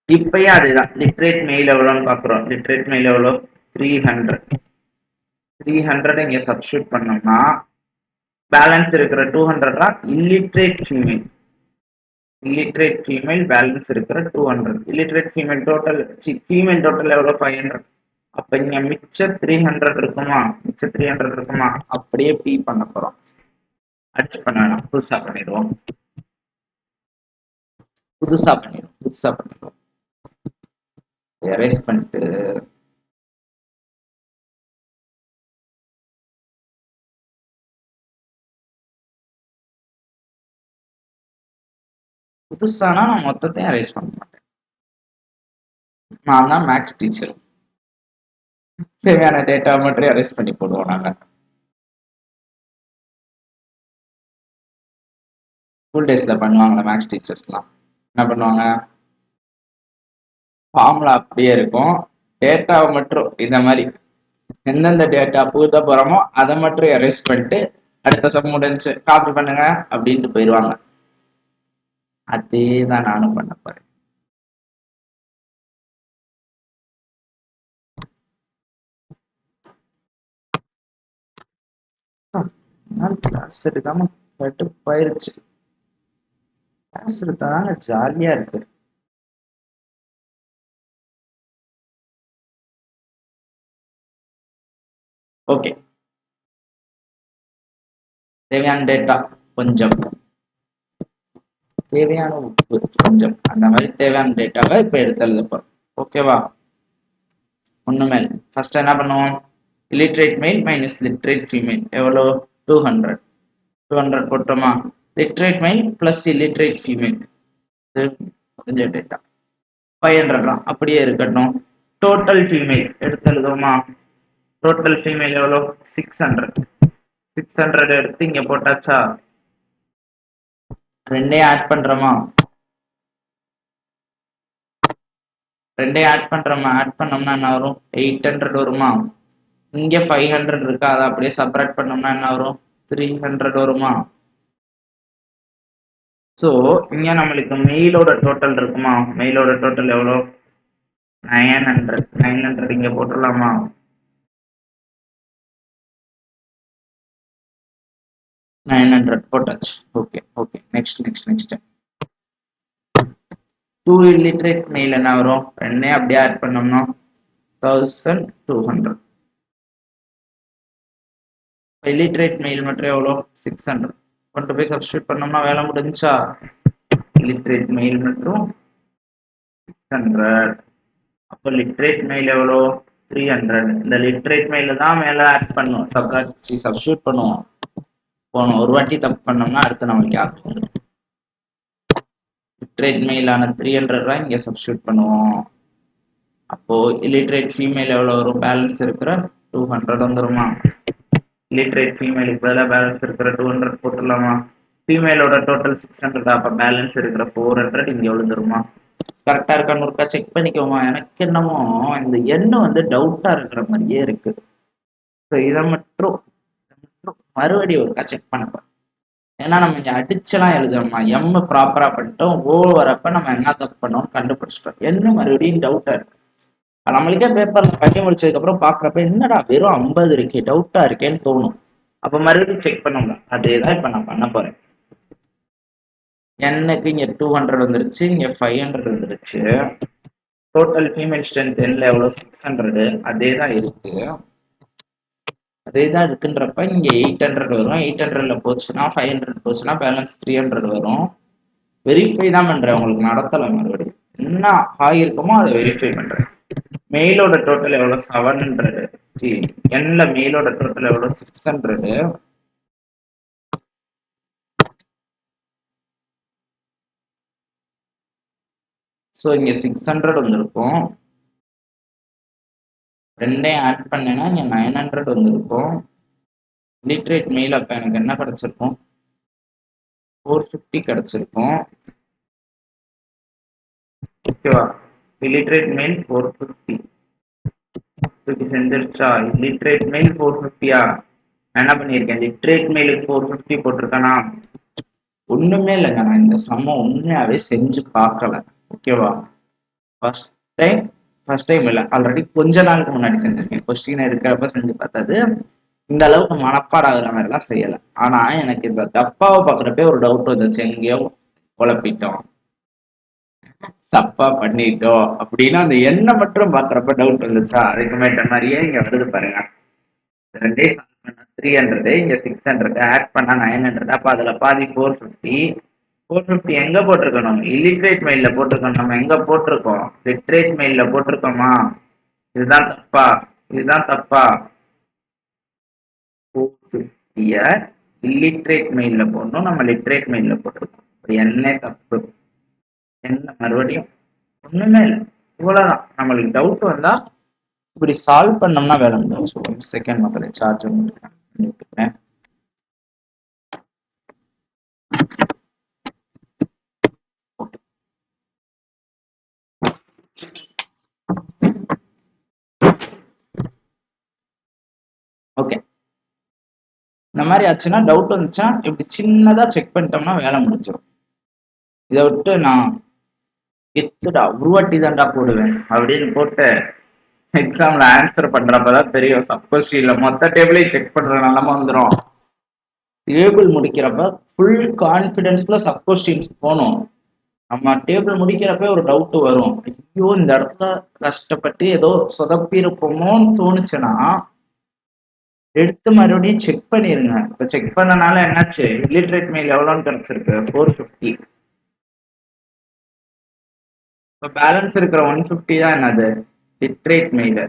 இப்பயும் அதுதான், லிட்ரேட் மெயில் எவ்வளோன்னு பாக்குறோம். லிட்ரேட் மெயில் எவ்வளோ 300. 300 இங்க சப்ஸ்டியூட் பண்ணோம்னா பேலன்ஸ் இருக்கிற 200 illiterate female. Illiterate female balance இருக்கிற 200. Illiterate female total, female total எவ்வளோ 500. அப்ப இங்க மிச்ச 300 இருக்குமா, மிச்ச 300 இருக்குமா, அப்படியே பி பண்ண போறோம். அடிச்சு பண்ண வேணாம், புதுசா பண்ணிடுவோம். எரேஸ் பண்ணிட்டு புதுசானா நான் மொத்தத்தையும் எரேஸ் பண்ண மாட்டேன். நான் தான் மேக்ஸ் டீச்சர். தேவையான டேட்டா மட்டும் எரேஸ் பண்ணி போடுவோம் நாங்க. ஸ்கூல் டேஸ்ல பண்ணுவாங்களே மேக்ஸ் டீச்சர்ஸ்லாம் என்ன பண்ணுவாங்க, ஃபார்முலா அப்படியே இருக்கும், டேட்டாவை மட்டும் இந்த மாதிரி எந்தெந்த டேட்டா பூத்த போறோமோ அதை மட்டும் எரேஸ் பண்ணிட்டு அடுத்த சம் முடிஞ்சு காப்பி பண்ணுங்க அப்படின்ட்டு போயிடுவாங்க. அதே தான் நானும் பண்ண போறேன். கிளாஸ் எடுக்காம கட்டுப்பாயிருச்சு. கிளாஸ் எடுத்தாதாங்க ஜாலியா இருக்கு. ஓகே, தேவையான டேட்டா கொஞ்சம், தேவையான உப்பு கொஞ்சம், அந்த மாதிரி தேவையான டேட்டாவை இப்ப எடுத்து எழுத போறோம். ஓகேவா? ஒண்ணுமே ஃபர்ஸ்ட் என்ன பண்ணுவோம், illiterate male minus literate female எவ்வளோ, 200. 200 போட்டோமா, literate male plus illiterate female கொஞ்சம் டேட்டா 500 தான் அப்படியே இருக்கட்டும். டோட்டல் ஃபீமேல் எடுத்து எழுதுவோமா, டோட்டல் ஃபீமேல் எவ்வளோ, 600. 600 எடுத்து இங்க போட்டாச்சா, ரெண்டையும் ஆட் பண்றோமா, ரெண்டையும் ஆட் பண்றோமா, ஆட் பண்ணோம்னா என்ன வரும், 800 வருமா. இங்க 500 இருக்கா, அதை அப்படியே சப்ராக்ட் பண்ணோம்னா என்ன வரும், 300 வருமா. ஸோ இங்க நம்மளுக்கு மெயிலோட டோட்டல் இருக்குமா, மெயிலோட டோட்டல் எவ்வளோ, 900. 900 இங்க போட்டுடலாமா, போட்டாச்சு. Okay okay, next next next 2 illiterate male என்ன வரும், ரெண்டே அப்படியே ஆட் பண்ணோம்னா 1200. illiterate male மட்டும் எவ்வளோ, 600. கொண்டு போய் சப்ஸ்டியூட் பண்ணோம்னா வேலை முடிஞ்சா, illiterate male மட்டும் 600. அப்போ லிட்ரேட் மெயில் எவ்வளோ, 300. இந்த லிட்ரேட் மெயில தான் மேலே ஆட் பண்ணுவோம், சப்ஸ்டியூட் பண்ணுவோம். போனோம் ஒரு வாட்டி தப்பு பண்ணோம்னா அடுத்து நம்மளுக்கு யாருக்கு வந்துடும். லிட்ரேட் மெயிலான 300 தான் இங்கே சப்ஸ்டியூட் பண்ணுவோம். அப்போ இல்லிட்ரேட் ஃபீமேல் எவ்வளோ வரும், பேலன்ஸ் இருக்கிற 200 வந்துருமா. இல்லிட்ரேட் ஃபீமேலுக்கு பதிலாக பேலன்ஸ் இருக்கிற 200 போட்டுடலாமா. ஃபீமேலோட டோட்டல் 600, அப்போ பேலன்ஸ் இருக்கிற 400 இங்கே விழுந்துருமா. கரெக்டா இருக்கான்னு ஒருக்கா செக் பண்ணிக்கோமா. எனக்கு என்னமோ இந்த எண்ணு வந்து டவுட்டா இருக்கிற மாதிரியே இருக்கு. ஸோ இதை மட்டும் மறுபடியும் ஒருக்கா செக் பண்ணப்போம். ஏன்னா நம்ம இங்க அடிச்செல்லாம் எழுதுறோமா, எம் ப்ராப்பரா பண்ணிட்டோம், ஓ வரப்ப நம்ம என்ன தப்பு பண்ணோம் கண்டுபிடிச்சிட்டோம். என்ன மறுபடியும் டவுட்டா இருக்கு. நம்மளுக்கே பேப்பர்ல பண்ணி முடிச்சதுக்கு அப்புறம் பாக்குறப்ப என்னடா வெறும் 50 இருக்கே, டவுட்டா இருக்கேன்னு தோணும். அப்ப மறுபடியும் செக் பண்ணோம்ல, அதேதான் இப்ப நான் பண்ண போறேன். எனக்கு இங்க 200 வந்துருச்சு, இங்க 500 வந்துருச்சு. டோட்டல் ஃபீமேல் ஸ்ட்ரென்த் என்ல எவ்வளோ, 600. அதே தான் இருக்கு, அதே தான் இருக்குன்றப்ப இங்க 800 வரும். 800ல போச்சுன்னா 500 போச்சுன்னா பேலன்ஸ் 300 வரும். வெரிஃபை தான் பண்றேன், உங்களுக்கு நடத்தலை. மறுபடியும் என்ன ஆகிருக்குமோ அதை வெரிஃபை பண்றேன். மெயிலோட டோட்டல் எவ்வளோ, 700. என்ல மெயிலோட டோட்டல் எவ்வளோ, 600. ஸோ இங்க 600 வந்திருக்கும். ரெண்டையும் ஆட் பண்ணேன்னா இங்க 900 வந்திருக்கும். லிட்ரேட் மெயில் அப்ப எனக்கு என்ன கிடைச்சிருக்கும், 450 கிடைச்சிருக்கும். ஓகேவா, இல்லிட்ரேட் மெயில் 450 தூக்கி செஞ்சிருச்சா. லிட்ரேட் மெயில் 450யா, என்ன பண்ணியிருக்கேன், லிட்ரேட் மெயிலுக்கு 450 போட்டிருக்கேனா. ஒண்ணுமே இல்லைங்க, நான் இந்த சமம் உண்மையாவே செஞ்சு பார்க்கல. ஓகேவா, ஃபர்ஸ்ட் டைம் இல்லை, ஆல்ரெடி கொஞ்ச நாளுக்கு முன்னாடி செஞ்சிருக்கேன். கொஸ்டின் எடுக்கிறப்ப செஞ்சு பார்த்தது. இந்த அளவுக்கு மனப்பாடம் ஆகுற மாதிரி எல்லாம் செய்யலை. ஆனா எனக்கு இந்த தப்பாவை பார்க்குறப்ப ஒரு டவுட் வந்துச்சு, எங்கேயோ குழப்பிட்டோம், தப்பா பண்ணிட்டோம் அப்படின்னு அந்த எண்ணெய் மட்டும் பாக்குறப்ப டவுட் வந்துச்சா. அதுக்கு மேட்ட மாதிரியே இங்க வருது பாருங்க, 300 இங்க 600 ஆட் பண்ணா 900. அப்ப அதுல பாதி 450. 450 எங்க போட்டிருக்கணும், இல்லிட்ரேட் மெயில்ல போட்டிருக்கோம். நம்ம எங்க போட்டிருக்கோம், லிட்ரேட் மெயில்ல போட்டிருக்கோமா. இதுதான் தப்பா, இதுதான் தப்பா. 450 இல்லிட்ரேட் மெயில்ல போடணும், நம்ம லிட்ரேட் மெயில்ல போட்டிருக்கோம். என்ன தப்பு, என்ன மறுபடியும் ஒண்ணுமே இல்லை, இவ்வளவுதான். நம்மளுக்கு டவுட் வந்தா இப்படி சால்வ் பண்ணோம்னா வேலை முடியும். 1 செகண்ட் மக்களை சார்ஜ் பண்ணிட்டுக்கிறேன். இந்த மாதிரி ஆச்சுன்னா டவுட் வந்துச்சுன்னா இப்படி சின்னதா செக் பண்ணிட்டோம்னா வேலை முடிஞ்சிடும். இதை விட்டு நான் எத்துடா உருவாட்டி தான்டா போடுவேன் அப்படின்னு போட்டு எக்ஸாம்ல ஆன்சர் பண்றப்பதான் தெரியும் சப்போஸ்ல மொத்த டேபிளையும் செக் பண்ற நிலைமை வந்துடும். டேபிள் முடிக்கிறப்ப ஃபுல் கான்பிடன்ஸ்ல சப்போஸ்டின்ஸ் போகணும். நம்ம டேபிள் முடிக்கிறப்ப ஒரு டவுட் வரும், ஐயோ இந்த இடத்துல கஷ்டப்பட்டு ஏதோ சொதப்பிருப்போமோன்னு தோணுச்சுன்னா எடுத்து மறுபடியும் செக் பண்ணிருங்க. இப்ப செக் பண்ணனால என்னாச்சு, இல்லிட்ரேட் மெயில் எவ்வளோன்னு கிடைச்சிருக்கு 450. இப்ப பேலன்ஸ் இருக்கிற 150 தான் என்னது லிட்ரேட் மெயில்.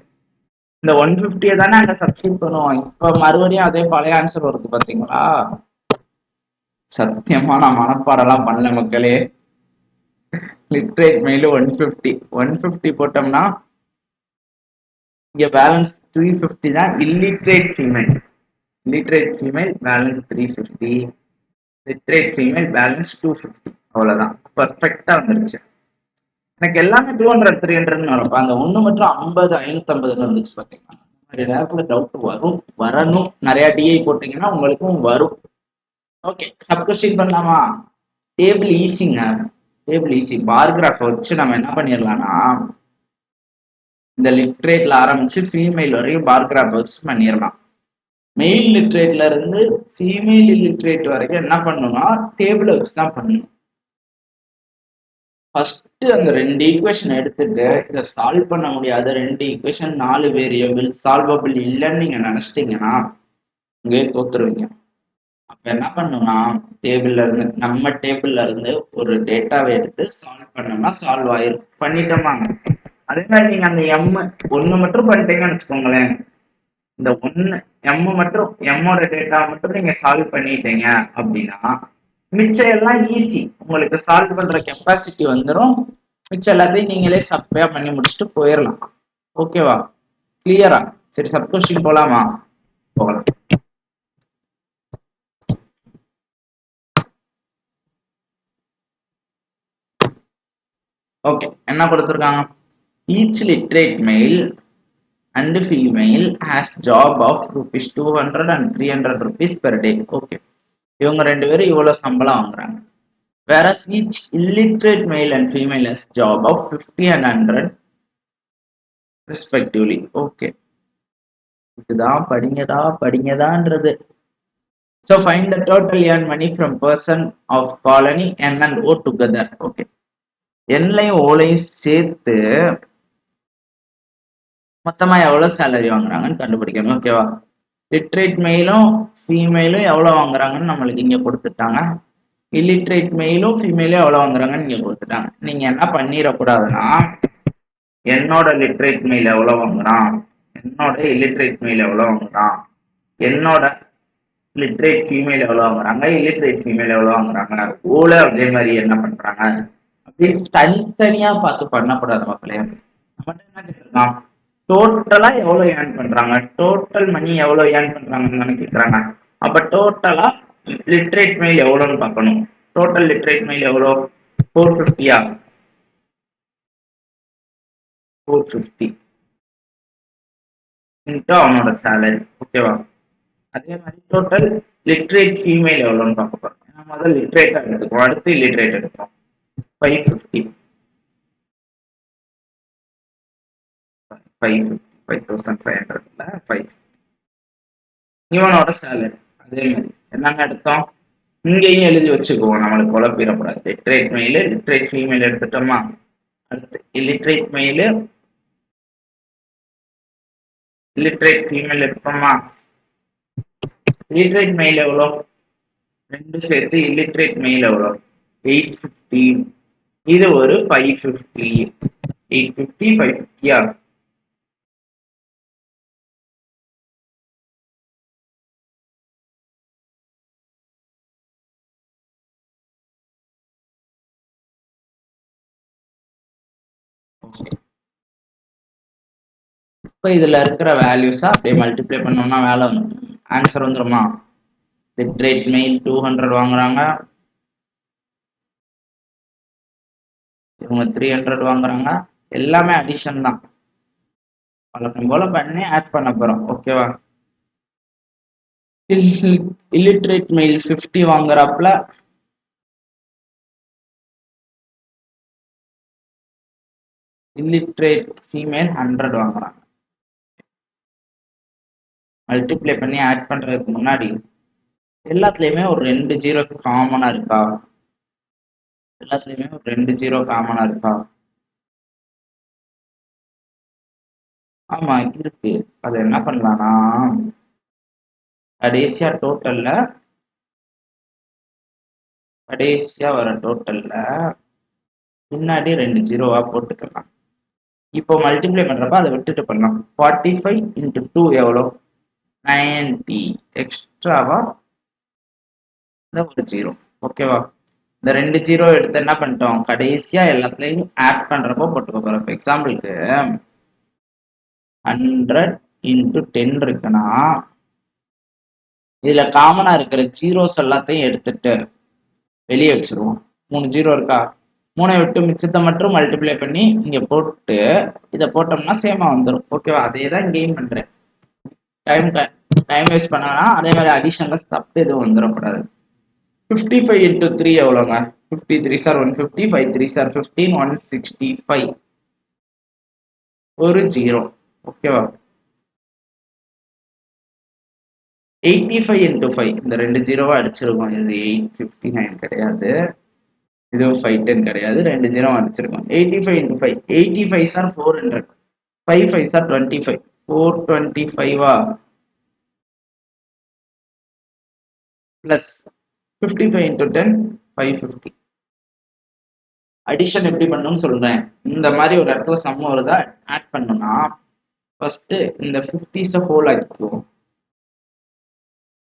இந்த 150 தானே அங்க சப்ஸ்டிட் பண்ணுவோம். இப்ப மறுபடியும் அதே பழைய ஆன்சர் வருது பாத்தீங்களா. சத்தியமா நான் மனப்பாடெல்லாம் பண்ணல மக்களே. லிட்ரேட் மெயில் 150 போட்டோம்னா இங்க பேலன்ஸ் 350 தான் illiterate female. Literate female balance 350, literate female balance 250. அவ்வளவுதான், பர்ஃபெக்டா வந்துருச்சு. எனக்கு எல்லாமே 200 300 வரும். அந்த ஒண்ணு மட்டும் 50 550 வந்துச்சு பாத்தீங்கன்னா. நிறைய நேரத்துல டவுட் வரும், வரணும். நிறைய டிஐ போட்டீங்கன்னா உங்களுக்கும் வரும். ஓகே, சப் கொஸ்டின் பண்ணலாமா? டேபிள் ஈஸிங்க, டேபிள் ஈஸி. பார்கிராஃப் வச்சு நம்ம என்ன பண்ணிடலாம்னா இந்த லிட்ரேட்ல ஆரம்பிச்சு ஃபீமேல் வரைக்கும் பார்கிராஃப் வச்சு பண்ணிடலாம். மெயில் லிட்ரேட்ல இருந்து ஃபீமேல் இல்லிட்ரேட் வரைக்கும் என்ன பண்ணணும்னா டேபிளை வச்சு தான் பண்ணணும். ஃபர்ஸ்ட் அந்த 2 ஈக்குவேஷன் எடுத்துட்டு இதை சால்வ் பண்ண முடியாத 2 ஈக்குவேஷன் 4 வேரியபிள் சால்வபிள் இல்லைன்னு நீங்க நினைச்சிட்டீங்கன்னா இங்கே தோத்துருவீங்க. அப்ப என்ன பண்ணணும்னா டேபிள்ல இருந்து நம்ம டேபிள்ல இருந்து ஒரு டேட்டாவை எடுத்து சால்வ் பண்ணோம்னா சால்வ் ஆயிரும். பண்ணிட்டோமாங்க. அதே மாதிரி நீங்க அந்த ஒண்ணு மட்டும் பண்ணிட்டீங்கன்னு வச்சுக்கோங்களேன். இந்த எம் மட்டும் எம்மோட டேட்டா மட்டும் நீங்க சால்வ் பண்ணிட்டீங்க அப்படின்னா மிச்சம் எல்லாம் ஈஸி. உங்களுக்கு சால்வ் பண்ற கெப்பாசிட்டி வந்துடும். மிச்சம் எல்லாத்தையும் நீங்களே சப்பையா பண்ணி முடிச்சுட்டு போயிடலாம். ஓகேவா, கிளியரா? சரி, சப் கொஸ்டின் போலாமா? போகலாம். ஓகே, என்ன கொடுத்துருக்காங்க? ஈச் லிட்ரேட் மேல் and female has job of rupees 200 and 300 rupees per day. Okay, இவங்க 2 பேரும் இவ்வளவு சம்பளம் வாங்குறாங்க. whereas each illiterate male and female has job of 50 and 100 respectively. Okay, இதுதான் படிங்கதான்றது. so find the total earned money from person of colony N and O together. Okay, Nலையும் Oலையும் சேர்த்து மொத்தமா எவ்வளவு சேலரி வாங்குறாங்கன்னு கண்டுபிடிக்கணும். ஓகேவா, லிட்ரேட் மெயிலும் ஃபீமேலும் எவ்வளவு வாங்குறாங்கன்னு நம்மளுக்கு இங்க கொடுத்துட்டாங்க. இல்லிட்ரேட் மெயிலும் ஃபீமேலும் எவ்வளவு வாங்குறாங்கன்னு இங்க கொடுத்துட்டாங்க. நீங்க என்ன பண்ணிடக்கூடாதுன்னா என்னோட லிட்ரேட் மெயில் எவ்வளவு வாங்குறான், என்னோட இல்லிட்ரேட் மெயில் எவ்வளவு வாங்குறான், என்னோட லிட்ரேட் ஃபீமேல் எவ்வளவு வாங்குறாங்க, இல்லிட்ரேட் ஃபீமேல் எவ்வளவு வாங்குறாங்க, ஓல அதே மாதிரி என்ன பண்றாங்க அப்படின்னு தனித்தனியா பார்த்து பண்ணக்கூடாது மக்களே. நம்ம என்ன கேட்டிருக்கோம், டோட்டலா எவ்வளவு ஏர்ன் பண்றாங்க, டோட்டல் மணி எவ்வளவு ஏர்ன் பண்றாங்கன்னு கேட்கறாங்க. அப்ப டோட்டலா லிட்ரேட் மெயில் எவ்வளவுன்னு பார்க்கணும். டோட்டல் லிட்ரேட் மெயில் எவ்வளோ, 450. 450 இன்ட்டு அவனோட சேலரி. ஓகேவா, அதே மாதிரி டோட்டல் லிட்ரேட் ஃபீமேல் எவ்வளோன்னு பார்க்க போறோம். ஏன்னா முதல்ல லிட்ரேட்டா எடுத்துக்கோம், அடுத்து இல்லிட்ரேட் எடுப்போம். 550 5500 இவனோட சேலரி. அதே மாதிரி என்னங்க எடுத்தோம், இங்கேயும் எழுதி வச்சுக்குவோம், நம்மளுக்கு குழப்பிடக்கூடாது. லிட்ரேட் மெயில் லிட்ரேட் ஃபீமேல் எடுத்துட்டோமா, அடுத்து இல்லிட்ரேட் மெயில் இல்லிட்ரேட் ஃபீமேல் எடுப்போமா. இல்லிட்ரேட் மெயில் எவ்வளோ, ரெண்டு சேர்த்து இல்லிட்ரேட் மெயில் எவ்வளோ 850. இது ஒரு 550. 850 550. இப்போ இதுல இருக்கிற வேல்யூஸா அப்படியே மல்டிப்ளை பண்ணோம்னா வேலை ஆன்சர் வந்துருமா. லிட்ரேட் மெயில் 200 வாங்குறாங்க, இவங்க 300 வாங்குறாங்க. எல்லாமே அடிஷன் தான், வழக்கம் போல பண்ணி ஆட் பண்ண போறோம். ஓகேவா, இல்லிட்ரேட் மெயில் 50 வாங்குறாப்புல, இல்லிட்ரேட் ஃபீமேல் 100 வாங்குறாங்க. மல்டிப்ளை பண்ணி ஆட் பண்றதுக்கு முன்னாடி எல்லாத்துலயுமே ஒரு 2 ஜீரோ காமனா இருக்கா? எல்லாத்துலயுமே ஒரு 2 ஜீரோ காமனா இருக்கா? ஆமா இருக்கு. அது என்ன பண்ணலாம்னா, கடைசியா வர டோட்டல்ல முன்னாடி 2 ஜீரோவா போட்டுக்கலாம். இப்போ மல்டிப்ளை பண்றப்ப அதை விட்டுட்டு பண்ணலாம். 45 into 2 எவ்வளோ? 90. எக்ஸ்ட்ராவா இந்த ஒரு ஜீரோ. ஓகேவா? இந்த 2 ஜீரோ எடுத்து என்ன பண்ணிட்டோம், கடைசியா எல்லாத்துலயும் ஆட் பண்றப்போ போட்டுக்க போறோம். எக்ஸாம்பிளுக்கு 100 into 10 இருக்குன்னா, இதுல காமனா இருக்கிற ஜீரோஸ் எல்லாத்தையும் எடுத்துட்டு வெளியே வச்சிருவோம். 3 ஜீரோ இருக்கா? 3 விட்டு மிச்சத்தை மட்டும் மல்டிப்ளை பண்ணி இங்க போட்டு இதை போட்டோம்னா சேமா வந்துடும். ஓகேவா? அதே தான் இங்கேயும் பண்றேன். டைம் வேஸ்ட் பண்ணா அதே மாதிரி அடிஷன்ல தப்பு எதுவும் வந்துடக்கூடாது. 55 into 3 எவ்வளோங்க? 53 சார் 150, 53 சார் 15, 165. ஒரு ஜீரோ. ஓகேவா? 85 into 5 இந்த 2 ஜீரோவா அடிச்சிருக்கோம். இது 859 கிடையாது, இது 510 கிடையாது, 2 ஜீரோ அடிச்சிருக்கோம். 85 into 5, 85 சார் 400, 5 5 சார் 25, 425 பிளஸ் 55 into 10, 550. அடிஷன் எப்படி பண்ணணும்னு சொல்றேன். இந்த மாதிரி ஒரு இடத்துல சம் வருதா ஆட் பண்ணணும்னா ஃபர்ஸ்ட் இந்த 50s ஹோல் ஆக்கிக்குவோம்.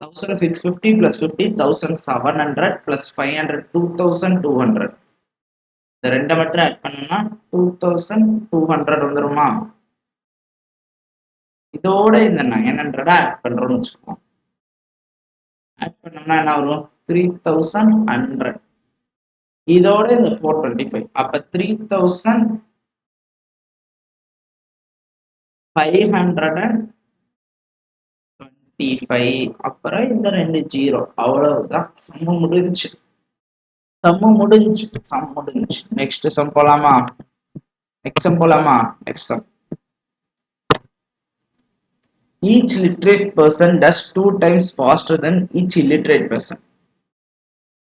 1650 plus 50, 1700 plus 500, 2200. இந்த ரெண்டை மட்டும் ஆட் பண்ணோம்னா 2200 வந்துருமா? இதோட இந்த 900 ஆட் பண்றோம்னு வச்சுக்கோம். ஆட் பண்ணோம்னா என்ன வரும்? 3100. இதோட இந்த 425. அப்ப 3525. அப்புறம் இந்த 2 ஜீரோ. அவ்வளவுதான். சம்மு முடிஞ்சு. நெக்ஸ்ட் சம் போலாமா? Next sum. Each literate person does 2 times faster than each illiterate person.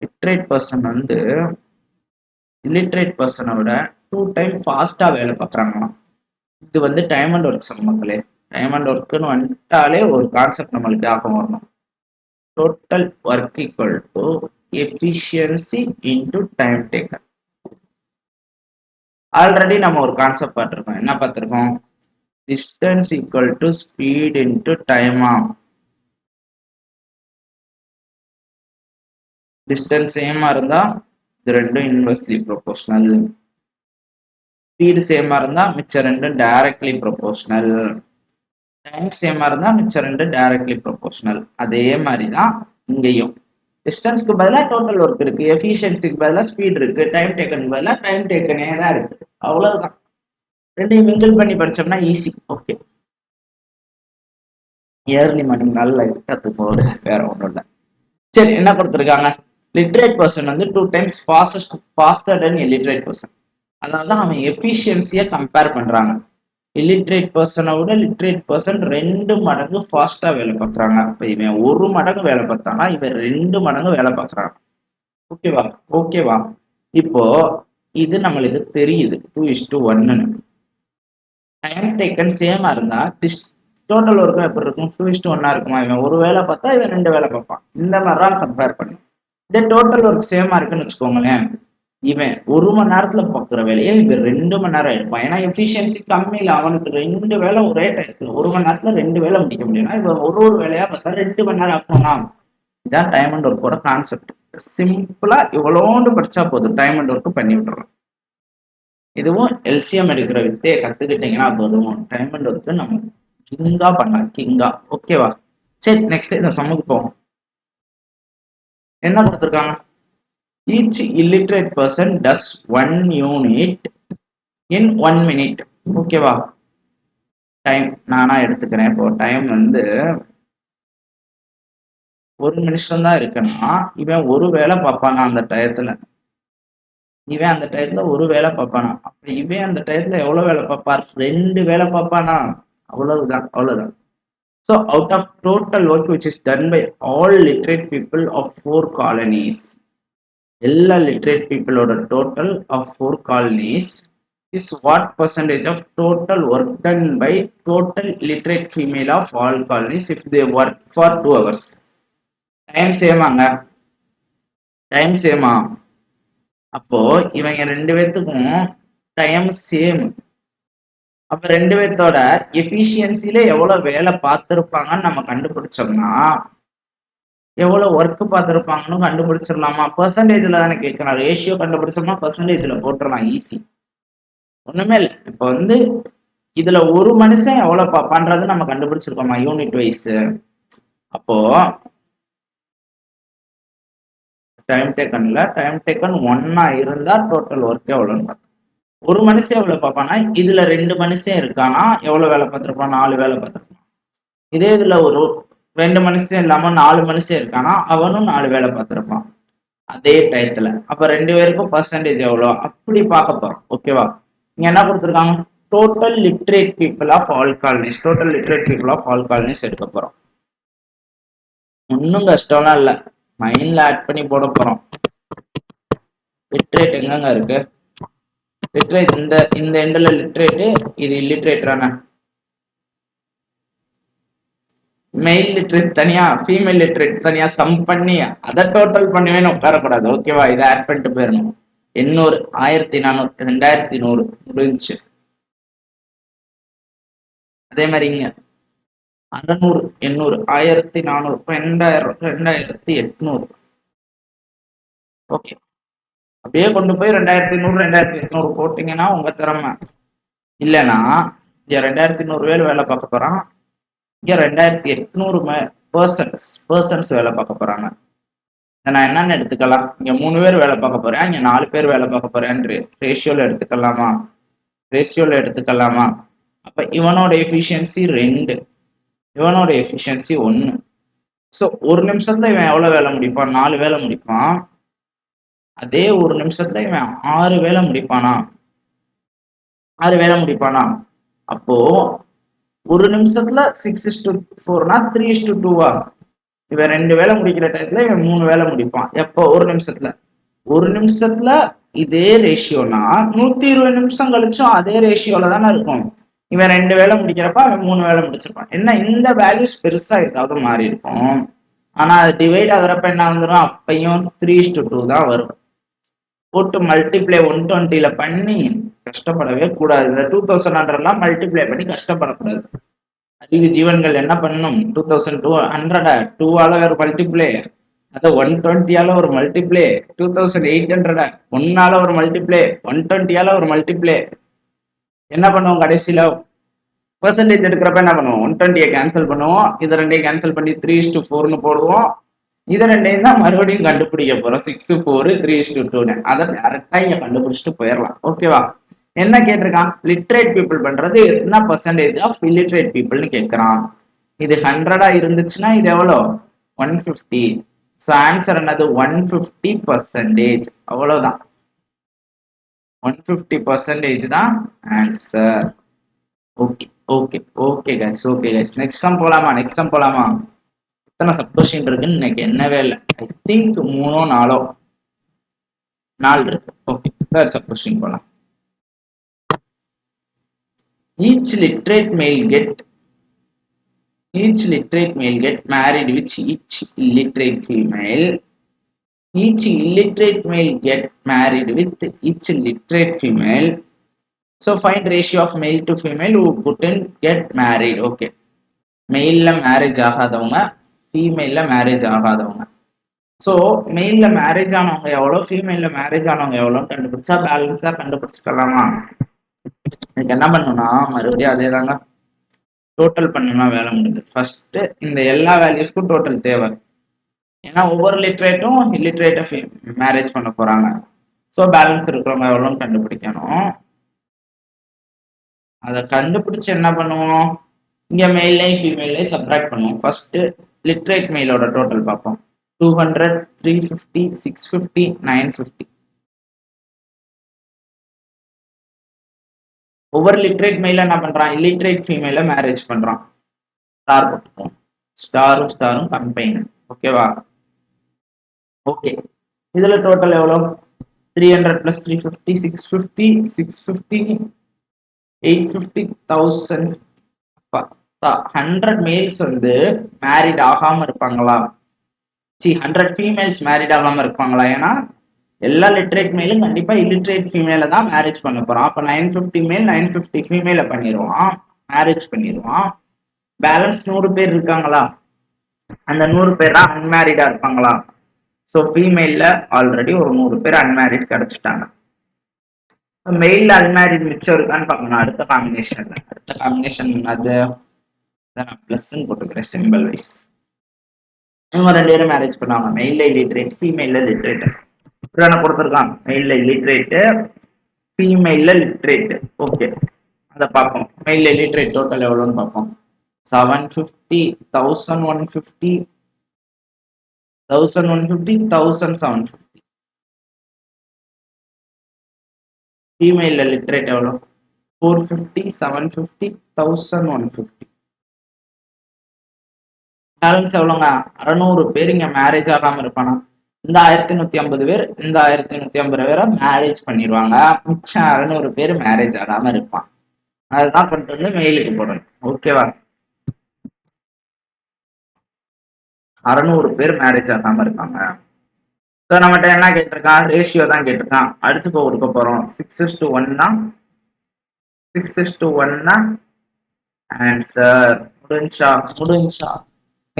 Literate person வந்து illiterate person விட 2 times ஃபாஸ்டா வேலை பார்க்குறாங்களாம். இது வந்து டைம் அண்ட் ஒர்க் சம் மக்களே. டைம் அண்ட் ஒர்க்குன்னு வந்துட்டாலே ஒரு கான்செப்ட் நம்மளுக்கு ஞாபகம் வரணும். Total work equal to efficiency into time taken. Already நம்ம ஒரு கான்செப்ட் பார்த்துருக்கோம். என்ன பார்த்துருக்கோம்? distance equal to speed into time. distance சேமா இருந்தா இது ரெண்டும் இன்வெர்ஸ்லி ப்ரொபோர்ஷனல். ஸ்பீடு சேமா இருந்தா மிச்ச ரெண்டும் டைரக்ட்லி ப்ரொபோர்ஷனல். டைம் சேமா இருந்தா மிச்ச ரெண்டும் டைரக்ட்லி ப்ரொபோர்ஷனல். அதே மாதிரி தான் இங்கேயும் டிஸ்டன்ஸ்க்கு பதிலாக டோட்டல் ஒர்க் இருக்கு, எஃபிஷியன்சிக்கு பதிலாக ஸ்பீட் இருக்கு, டைம் டேக்கனுக்கு பதிலாக டைம் டேக்கனே தான் இருக்கு. அவ்வளவுதான். ரெண்டையும் மிங்கிள் பண்ணி படிச்சோம்னா ஈஸி. ஓகே, ஏர்லி மார்னிங் நல்ல லைட்டா போகுது, வேற ஒன்றும் இல்லை. சரி, என்ன கொடுத்துருக்காங்க? லிட்ரேட் பர்சன் வந்து 2 times faster than illiterate person. அதாவது அவன் எஃபிஷியன்சியை கம்பேர் பண்றாங்க. இல்லிட்ரேட் பர்சனை விட லிட்ரேட் பர்சன் 2 மடங்கு ஃபாஸ்டா வேலை பார்க்குறாங்க. இப்போ இவன் 1 மடங்கு வேலை பார்த்தானா இவன் 2 மடங்கு வேலை பார்க்குறான். ஓகேவா? இப்போ இது நம்மளுக்கு தெரியுது 2:1. டைம் டேக்கன் சேமா இருந்தா டோட்டல் ஒர்க்கும் எப்படி இருக்கும்? 2:1 இருக்குமா? இவன் ஒரு வேலை பார்த்தா இவன் 2 வேலை பார்ப்பான். இந்த மாதிரிலாம் கம்பேர் பண்ணி இதே டோட்டல் ஒர்க் சேமா இருக்குன்னு வச்சுக்கோங்களேன், இவன் 1 மணி நேரத்துல பார்க்குற வேலையை இவன் 2 மணி நேரம் எடுப்பான். ஏன்னா எஃபிஷியன்சி கம்மியில் அவனுக்கு 2 வேலை ஒரே டயத்துல 1 மணி நேரத்துல 2 வேலை முடிக்க முடியும்னா இவன் ஒரு வேலையா பார்த்தா 2 மணி நேரம் ஆகும்னா இதான் டைம் அண்ட் ஒர்க்கோட கான்செப்ட். சிம்பிளா இவ்வளோண்டு படிச்சா போதும், டைம் அண்ட் ஒர்க் பண்ணி விட்டுறோம். இதுவும் எல்சிஎம் எடுக்கிற வித்தையை கத்துக்கிட்டீங்கன்னா போதும், டைம் அண்ட் ஒர்க் நம்ம கிங்கா பண்ணலாம், கிங்கா. ஓகேவா? சரி, நெக்ஸ்ட் இந்த சம்முக்கு போவோம். என்ன கொடுத்துருக்காங்க? Each illiterate person does 1 unit in 1 minute. ஓகேவா? டைம் நானா எடுத்துக்கிறேன். இப்போ டைம் வந்து ஒரு நிமிஷம் தான் இருக்குன்னா இவன் ஒரு வேலை பார்ப்பானா அந்த டயத்துல, இவன் அந்த டயத்துல ஒரு வேலை பார்ப்பானா, அப்ப இவன் அந்த டயத்துல எவ்வளவு வேலை பார்ப்பார், 2 வேலை பார்ப்பானா, அவ்வளவுதான். So out of total work which is done by all literate people of 4 colonies, எல்லா literate people ஓட total of 4 colonies is what percentage of total work done by total literate female of all colonies if they work for 2 hours. Time சேமாங்க, time சேமா. அப்போ இவங்க 2 பேத்துக்கும் time same. அப்ப 2 பேத்தோட எஃபிஷியன்சில எவ்வளவு வேலை பார்த்திருப்பாங்கன்னு நம்ம கண்டுபிடிச்சோம்னா எவ்வளவு ஒர்க் பார்த்திருப்பாங்கன்னு கண்டுபிடிச்சிடலாமா? பெர்சன்டேஜ்ல தானே கேட்கணும். ரேஷியோ கண்டுபிடிச்சோம்னா பெர்சன்டேஜ்ல போட்டுடலாம், ஈஸி. ஒண்ணுமே இல்லை. இப்ப இதுல ஒரு மனுஷன் எவ்வளவு பார்ப்பான்றது நம்ம கண்டுபிடிச்சிருக்கோமா யூனிட் வைஸ். அப்போ டைம் டேக்கன் 1 இருந்தா டோட்டல் ஒர்க் எவ்வளவுன்னு பார்த்தோம். ஒரு மனுஷன் எவ்வளவு பார்ப்பானா, இதுல 2 மனுஷன் இருக்கானா எவ்வளவு வேலை பார்த்திருப்பான், 4 வேலை பார்த்திருப்பான். இதே இதுல ஒரு 2 மனுஷன் இல்லாம 4 மனுஷன் இருக்கானா அவனும் 4 வேலை பார்த்திருப்பான் அதே டயத்துல. அப்ப 2 பேருக்கும் பர்சன்டேஜ் எவ்வளோ அப்படி பார்க்க போறோம். ஓகேவா? இங்க என்ன கொடுத்துருக்காங்க, total literate people of all colonies, total literate people of all colonies எடுக்க போறோம். ஒன்னும் கஷ்டம்லாம் இல்ல, மைண்ட்ல ஆட் பண்ணி போட போறோம். லிட்ரேட் எங்கங்க இருக்கு, லிட்ரேட் இந்த எண்ட்ல லிட்ரேட், இது இல்லிட்ரேட்டான. மெயில் லிட்ரேட் தனியா, ஃபீமேல் லிட்ரேட் தனியா சம் பண்ணி அதை டோட்டல் பண்ணுவேன்னு உட்காரக்கூடாது. ஓகேவா? இதை ஆட் பண்ணிட்டு போயிடணும். 800, 1400, 2100 முடிஞ்சு. அதே மாதிரி இங்க 600, 800, 1400, 2000, 2800. ஓகே, அப்படியே கொண்டு போய் 2100, 2800 போட்டீங்கன்னா உங்க திறமை. இல்லைன்னா இங்க 2100 பேர் வேலை பார்க்க போறான், இங்க 2800 பர்சன்ஸ் வேலை பார்க்க போறாங்க. நான் என்னன்னு எடுத்துக்கலாம், இங்க 3 பேர் வேலை பார்க்க போறேன், இங்க 4 பேர் வேலை பார்க்க போறேன். ரேஷியோல எடுத்துக்கலாமா? அப்ப இவனோட எஃபிஷியன்சி 2, இவனோட எஃபிஷியன்சி 1. ஸோ ஒரு நிமிஷத்துல இவன் எவ்வளவு வேலை முடிப்பான், 4 வேலை முடிப்பான். அதே ஒரு நிமிஷத்துல இவன் 6 வேலை முடிப்பானா, 6 வேலை முடிப்பானா? அப்போ ஒரு நிமிஷத்துல 6:4னா 3:2. இவன் 2 வேலை முடிக்கிற டயத்துல இவன் 3 வேலை முடிப்பான். எப்போ? ஒரு நிமிஷத்துல இதே ரேஷியோனா 120 நிமிஷம் கழிச்சும் அதே ரேஷியோல தானே இருக்கும். இவன் 2 வேலை முடிக்கிறப்ப அவன் 3 வேலை முடிச்சிருப்பான். என்ன இந்த வேல்யூஸ் பெருசா ஏதாவது மாறி இருக்கும், ஆனா அது டிவைட் ஆகுறப்ப என்ன வந்துடும், அப்பையும் 3:2 தான் வரும். போட்டு மல்டிப்ளை 120ல பண்ணி கஷ்டப்படவே கூடாது. இந்த 2200 மல்டிப்ளை பண்ணி கஷ்டப்படக்கூடாது. அறிவு ஜீவன்கள் என்ன பண்ணணும், 2200 2ஆல ஒரு மல்டிப்ளை, அதை 120ஆல ஒரு மல்டிப்ளை, 2800 1ஆல ஒரு மல்டிப்ளை, 120ஆல ஒரு மல்டிப்ளை. என்ன பண்ணுவோம் கடைசியில பெர்சன்டேஜ் எடுக்கிறப்ப என்ன பண்ணுவோம், 120 கேன்சல் பண்ணுவோம், இதை 2 கேன்சல் பண்ணி 3:4ன்னு போடுவோம். இதை 2 தான் மறுபடியும் கண்டுபிடிக்க போறோம், 6, 4, 3:2. அதை டேரக்டா இங்க கண்டுபிடிச்சிட்டு போயிடலாம். ஓகேவா? என்ன கேட்டிருக்கான், லிட்ரேட் பீப்புள் பண்றது என்ன பர்சன்டேஜ் ஆஃப் இல்லிட்ரேட் பீப்புள்னு கேட்கிறான். இது 100 இருந்துச்சுன்னா இது எவ்வளோ, 150. ஸோ ஆன்சர் என்னது, 150%. அவ்வளவுதான், 150% தான் answer. Okay guys, next sum போலாமா? எத்தனை சப்கொஸ்டின் இருக்குன்னு எனக்கு என்னவே இல்லை. ஐ திங்க் 3 4 இருக்கு. ஓகே, தேர்ட் சப்கொஸ்டின் போலாம். Each literate male get married with each illiterate female. Each illiterate male get married with each literate female. So find ratio of male to female who couldn't get married. Okay, male marriage ஆகாதவங்க, ஃபீமேல்ல marriage ஆகாதவங்க. So மெயில்ல marriage ஆனவங்க எவ்வளோ, ஃபீமேல்ல marriage ஆனவங்க எவ்வளோன்னு கண்டுபிடிச்சா பேலன்ஸா கண்டுபிடிச்சிக்கலாமா? இதுக்கு என்ன பண்ணணும்னா மறுபடியும் அதே தாங்க, டோட்டல் பண்ணணும்னா வேலை முடியுது. ஃபர்ஸ்ட் இந்த எல்லா வேல்யூஸ்க்கும் டோட்டல் தேவை. ஏன்னா ஒவ்வொரு லிட்ரேட்டும் இல்லிட்ரேட்டை மேரேஜ் பண்ண போறாங்க. ஸோ பேலன்ஸ் இருக்கிறவங்க எவ்வளோன்னு கண்டுபிடிக்கணும். அதை கண்டுபிடிச்சு என்ன பண்ணுவோம், இங்க மெயிலையும் ஃபீமேலையும் சப்ராக்ட் பண்ணுவோம். ஃபர்ஸ்ட் லிட்ரேட் மெயிலோட டோட்டல் பார்ப்போம். 200, 350, 650, 950. ஒவ்வொரு லிட்ரேட் மெயில என்ன பண்றான், இல்லிட்ரேட் ஃபீமேல மேரேஜ் பண்றான். ஸ்டார் போட்டுப்போம். ஸ்டாரும் ஸ்டாரும் கம்பைன். ஓகேவா? ஓகே, இதுல டோட்டல் எவ்வளோ? 300 plus 350, 650, 650, 850, 1000. 100 மேல்ஸ் வந்து மேரிட் ஆகாம இருப்பாங்களா? 100 ஃபீமேல்ஸ் மேரிட் ஆகாம இருப்பாங்களா? ஏன்னா எல்லா லிட்ரேட் மேலும் கண்டிப்பா இல்லிட்ரேட் ஃபீமேல தான் மேரேஜ் பண்ண போறான். அப்ப 950 மேல் 950 ஃபீமேல பண்ணிடுவான், மேரேஜ் பண்ணிடுவான். பேலன்ஸ் 100 பேர் இருக்காங்களா? அந்த 100 பேரா அன்மேரிடா இருப்பாங்களா? ஸோ ஃபீமேல்ல ஆல்ரெடி ஒரு 100 பேர் அன்மேரிட் கிடைச்சிட்டாங்க. மெயில்ல அன்மேரிட் மிச்சம் இருக்கான்னு பார்க்கணும். அடுத்த காம்பினேஷன் அது நான் பிளஸ்ன்னு போட்டுக்கிறேன் சிம்பிள் வைஸ். இவங்க 2 பேரும் மேரேஜ் பண்ணுவாங்க. மெயில்ல இல்லிட்ரேட், ஃபீமேல்ல லிட்ரேட். இப்படி கொடுத்துருக்கான். மெயில்ல இல்லிட்ரேட், ஃபீமேல்ல லிட்ரேட். ஓகே, அதை பார்ப்போம். மெயில்ல இல்லிட்ரேட் டோட்டல் எவ்வளோன்னு பார்ப்போம். 750, 1150, 1150, 1750. ஃபீமேல்ல லிட்ரேட் எவ்வளோ? 450, 750, 1150. பேலன்ஸ் எவ்வளோங்க? 600 பேர் இங்க மேரேஜ் ஆகாம இருப்பானா? இந்த 1150 பேர், இந்த 1150 பேரை மேரேஜ் பண்ணிடுவாங்க. மிச்சம் 600 பேர் மேரேஜ் ஆகாம இருப்பான். அதுதான் பண்ணிட்டு வந்து மெயிலுக்கு போடணும். ஓகேவா? 600 பேர் மேரேஜ் ஆகாம இருக்காங்க. ஸோ நம்மகிட்ட என்ன கேட்டிருக்கான்? ரேஷியோ தான் கேட்டிருக்கான். அடிச்சு கொடுக்க போறோம். 6:1 தான். 6:1 தான் ஆன்சர். முடிஞ்சா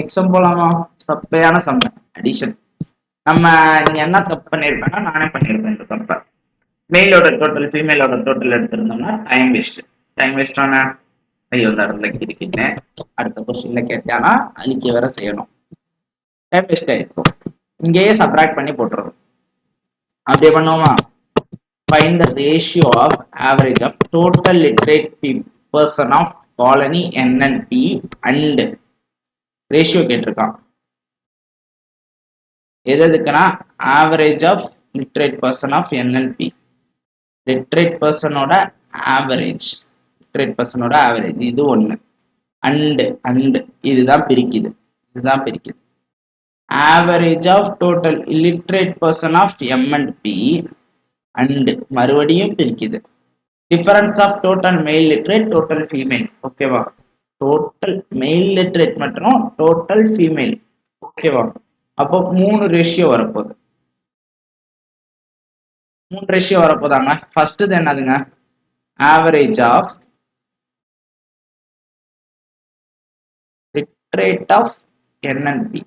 எக்ஸாம் போலாமா? தப்பையான சம்மை அடிஷன். நம்ம நீங்க என்ன தப்பு பண்ணிருப்பேன்னா, நானே பண்ணிருப்பேன் இந்த தப்பை. மேலோட டோட்டல் ஃபீமேலோட டோட்டல் எடுத்திருந்தோம்னா டைம் வேஸ்ட் ஆன ஐயோ இடத்துல கிரிக்கிட்டேன். அடுத்த கொஸ்டின்ல கேட்டானா அழிக்க வேற செய்யணும். டைம் வேஸ்ட் ஆயிருக்கும். இங்கேயே சப்ராக்ட் பண்ணி போட்டுரும். அப்படியே பண்ணுவோமா? Find the ratio of average of total literate person of colony NNP and ratio கேட்டிருக்கான். எதுக்குன்னா average of literate person of NNP. Literate பர்சனோட ஆவரேஜ் இது ஒண்ணு. அண்ட் இதுதான் பிரிக்குது. Average of total illiterate person of MNP and மறுபடியும் பிரிக்குது. Difference of total male literate, total female. ஓகேவா? டோட்டல் மெயில் லிட்ரேட் மற்றும் டோட்டல் ஃபீமேல். ஓகேவா? அப்போ 3 ரேஷியோ வரப்போகுது. 3 ரேஷியோ வரப்போதாங்க. ஃபர்ஸ்ட் என்னதுங்க? Average of literate of NNP.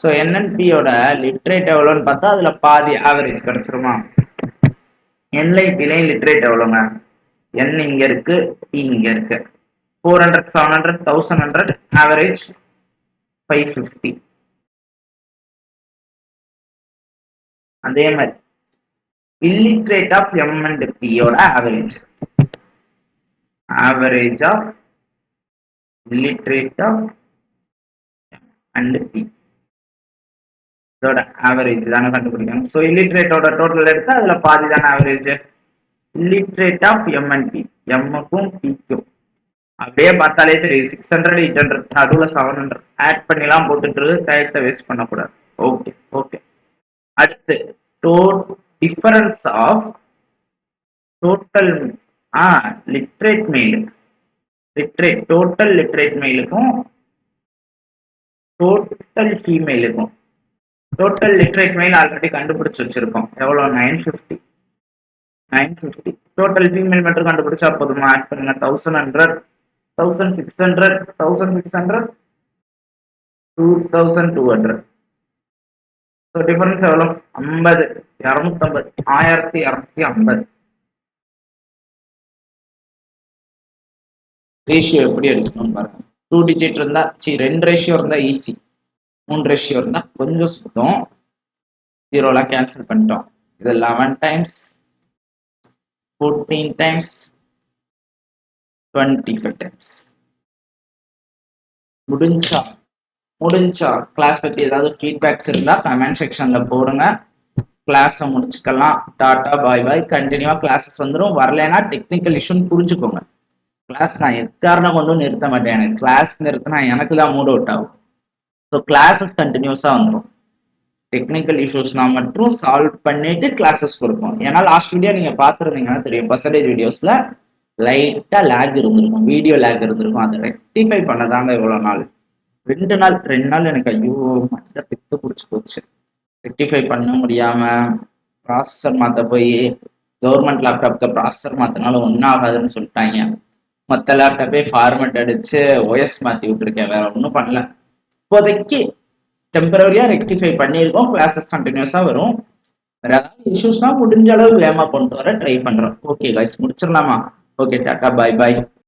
So என்என்பியோட லிட்ரேட் எவ்வளோன்னு பார்த்தா அதுல பாதி ஆவரேஜ் கிடைச்சிருமா? என்லைபிலையும் லிட்ரேட் எவ்வளோங்க? என் இங்க இருக்கு, பி இங்க இருக்கு. 400, 700, 1100, ஆவரேஜ் 550. அதே மாதிரி இல்லிட்ரேட் ஆஃப் எம் அண்ட் பியோட average of illiterate of and p இதோட ஆவரேஜ் தானே கண்டுபிடிக்கணும். ஸோ இல்லிட்ரேட்டோட டோட்டல் எடுத்து அதுல பாதி தானே average. Illiterate of M and P, எம்முக்கும் பிக்கும் அப்படியே பார்த்தாலே தெரியும். 600, 800 நடுவில் 700 ஆட் பண்ணிலாம் போட்டுட்டு டயத்தை வேஸ்ட் பண்ணக்கூடாது. ஓகே. அடுத்து difference of total literate male, total literate மெயிலுக்கும் டோட்டல் ஃபீமேலுக்கும். டோட்டல் லிட்ரேட் மெயில் ஆல்ரெடி கண்டுபிடிச்சு வச்சிருக்கோம். எவ்வளோ? 950. டோட்டல் ஃபீமேல் மட்டும் கண்டுபிடிச்சா போதுமா? ஆட் பண்ணுங்க. 1100, 1600, 1600, 2200. ஸோ டிஃபரன்ஸ் எவ்வளோ? 50, 250, 1250. ரேஷியோ எப்படி எடுக்கணும்னு பாருங்க. 2 டிஜிட் இருந்தா 2 ரேஷியோ இருந்தா ஈஸி. 3 ரேஷியோ இருந்தா கொஞ்சம் சுத்தம். 0 கேன்சல் பண்ணிட்டோம். இது 11 டைம்ஸ், 14 டைம்ஸ், 25 டைம்ஸ். முடிஞ்சா முடிஞ்சா கிளாஸ் பத்தி ஏதாவது ஃபீட்பேக்ஸ் இருந்தா கமெண்ட் செக்ஷன்ல போடுங்க. கிளாஸை முடிச்சுக்கலாம். டாட்டா பாய் பாய். கண்டினியூவா கிளாஸஸ் வந்துடும். வரலைன்னா டெக்னிக்கல் இஷ்யூன்னு புரிஞ்சுக்கோங்க. கிளாஸ் நான் எக்காரணம் கொண்டும் நிறுத்த மாட்டேன். எனக்கு கிளாஸ் நிறுத்தினா எனக்கு தான் மூட் அவுட் ஆகும். ஸோ கிளாஸஸ் கண்டினியூஸா வந்துடும். டெக்னிக்கல் இஷ்யூஸ்னா மட்டும் சால்வ் பண்ணிட்டு கிளாஸஸ் கொடுப்போம். ஏன்னா லாஸ்ட் வீடியோ நீங்க பார்த்துருந்தீங்கன்னா தெரியும், பர்சன்டேஜ் வீடியோஸ்ல லைட்டா லேக் இருந்திருக்கும், வீடியோ லேக் இருந்திருக்கும். அதை ரெக்டிஃபை பண்ணதாங்க இவ்வளவு நாள். 2 நாள் எனக்கு ஐயோ மண்டை பித்து பிடிச்சி போச்சு. ரெக்டிஃபை பண்ண முடியாம ப்ராசஸர் மாத்த போய் கவர்மெண்ட் லேப்டாப்க்கு ப்ராசஸர் மாத்தினாலும் ஒன்றும் ஆகாதுன்னு சொல்லிட்டாங்க. மற்ற லேப்டாப்பே ஃபார்மேட் அடிச்சு ஓஎஸ் மாத்தி விட்டுருக்கேன். வேற ஒன்றும் பண்ணல. இப்போதைக்கு டெம்பரரியா ரெக்டிஃபை பண்ணியிருக்கோம். கிளாஸஸ் கண்டினியூஸா வரும். வேற ஏதாவது இஷ்யூஸ்னா முடிஞ்ச அளவு வேகமா கொண்டு வர ட்ரை பண்றோம். ஓகே கைஸ், முடிச்சிடலாமா? ஓகே, டாட்டா பாய் பாய்.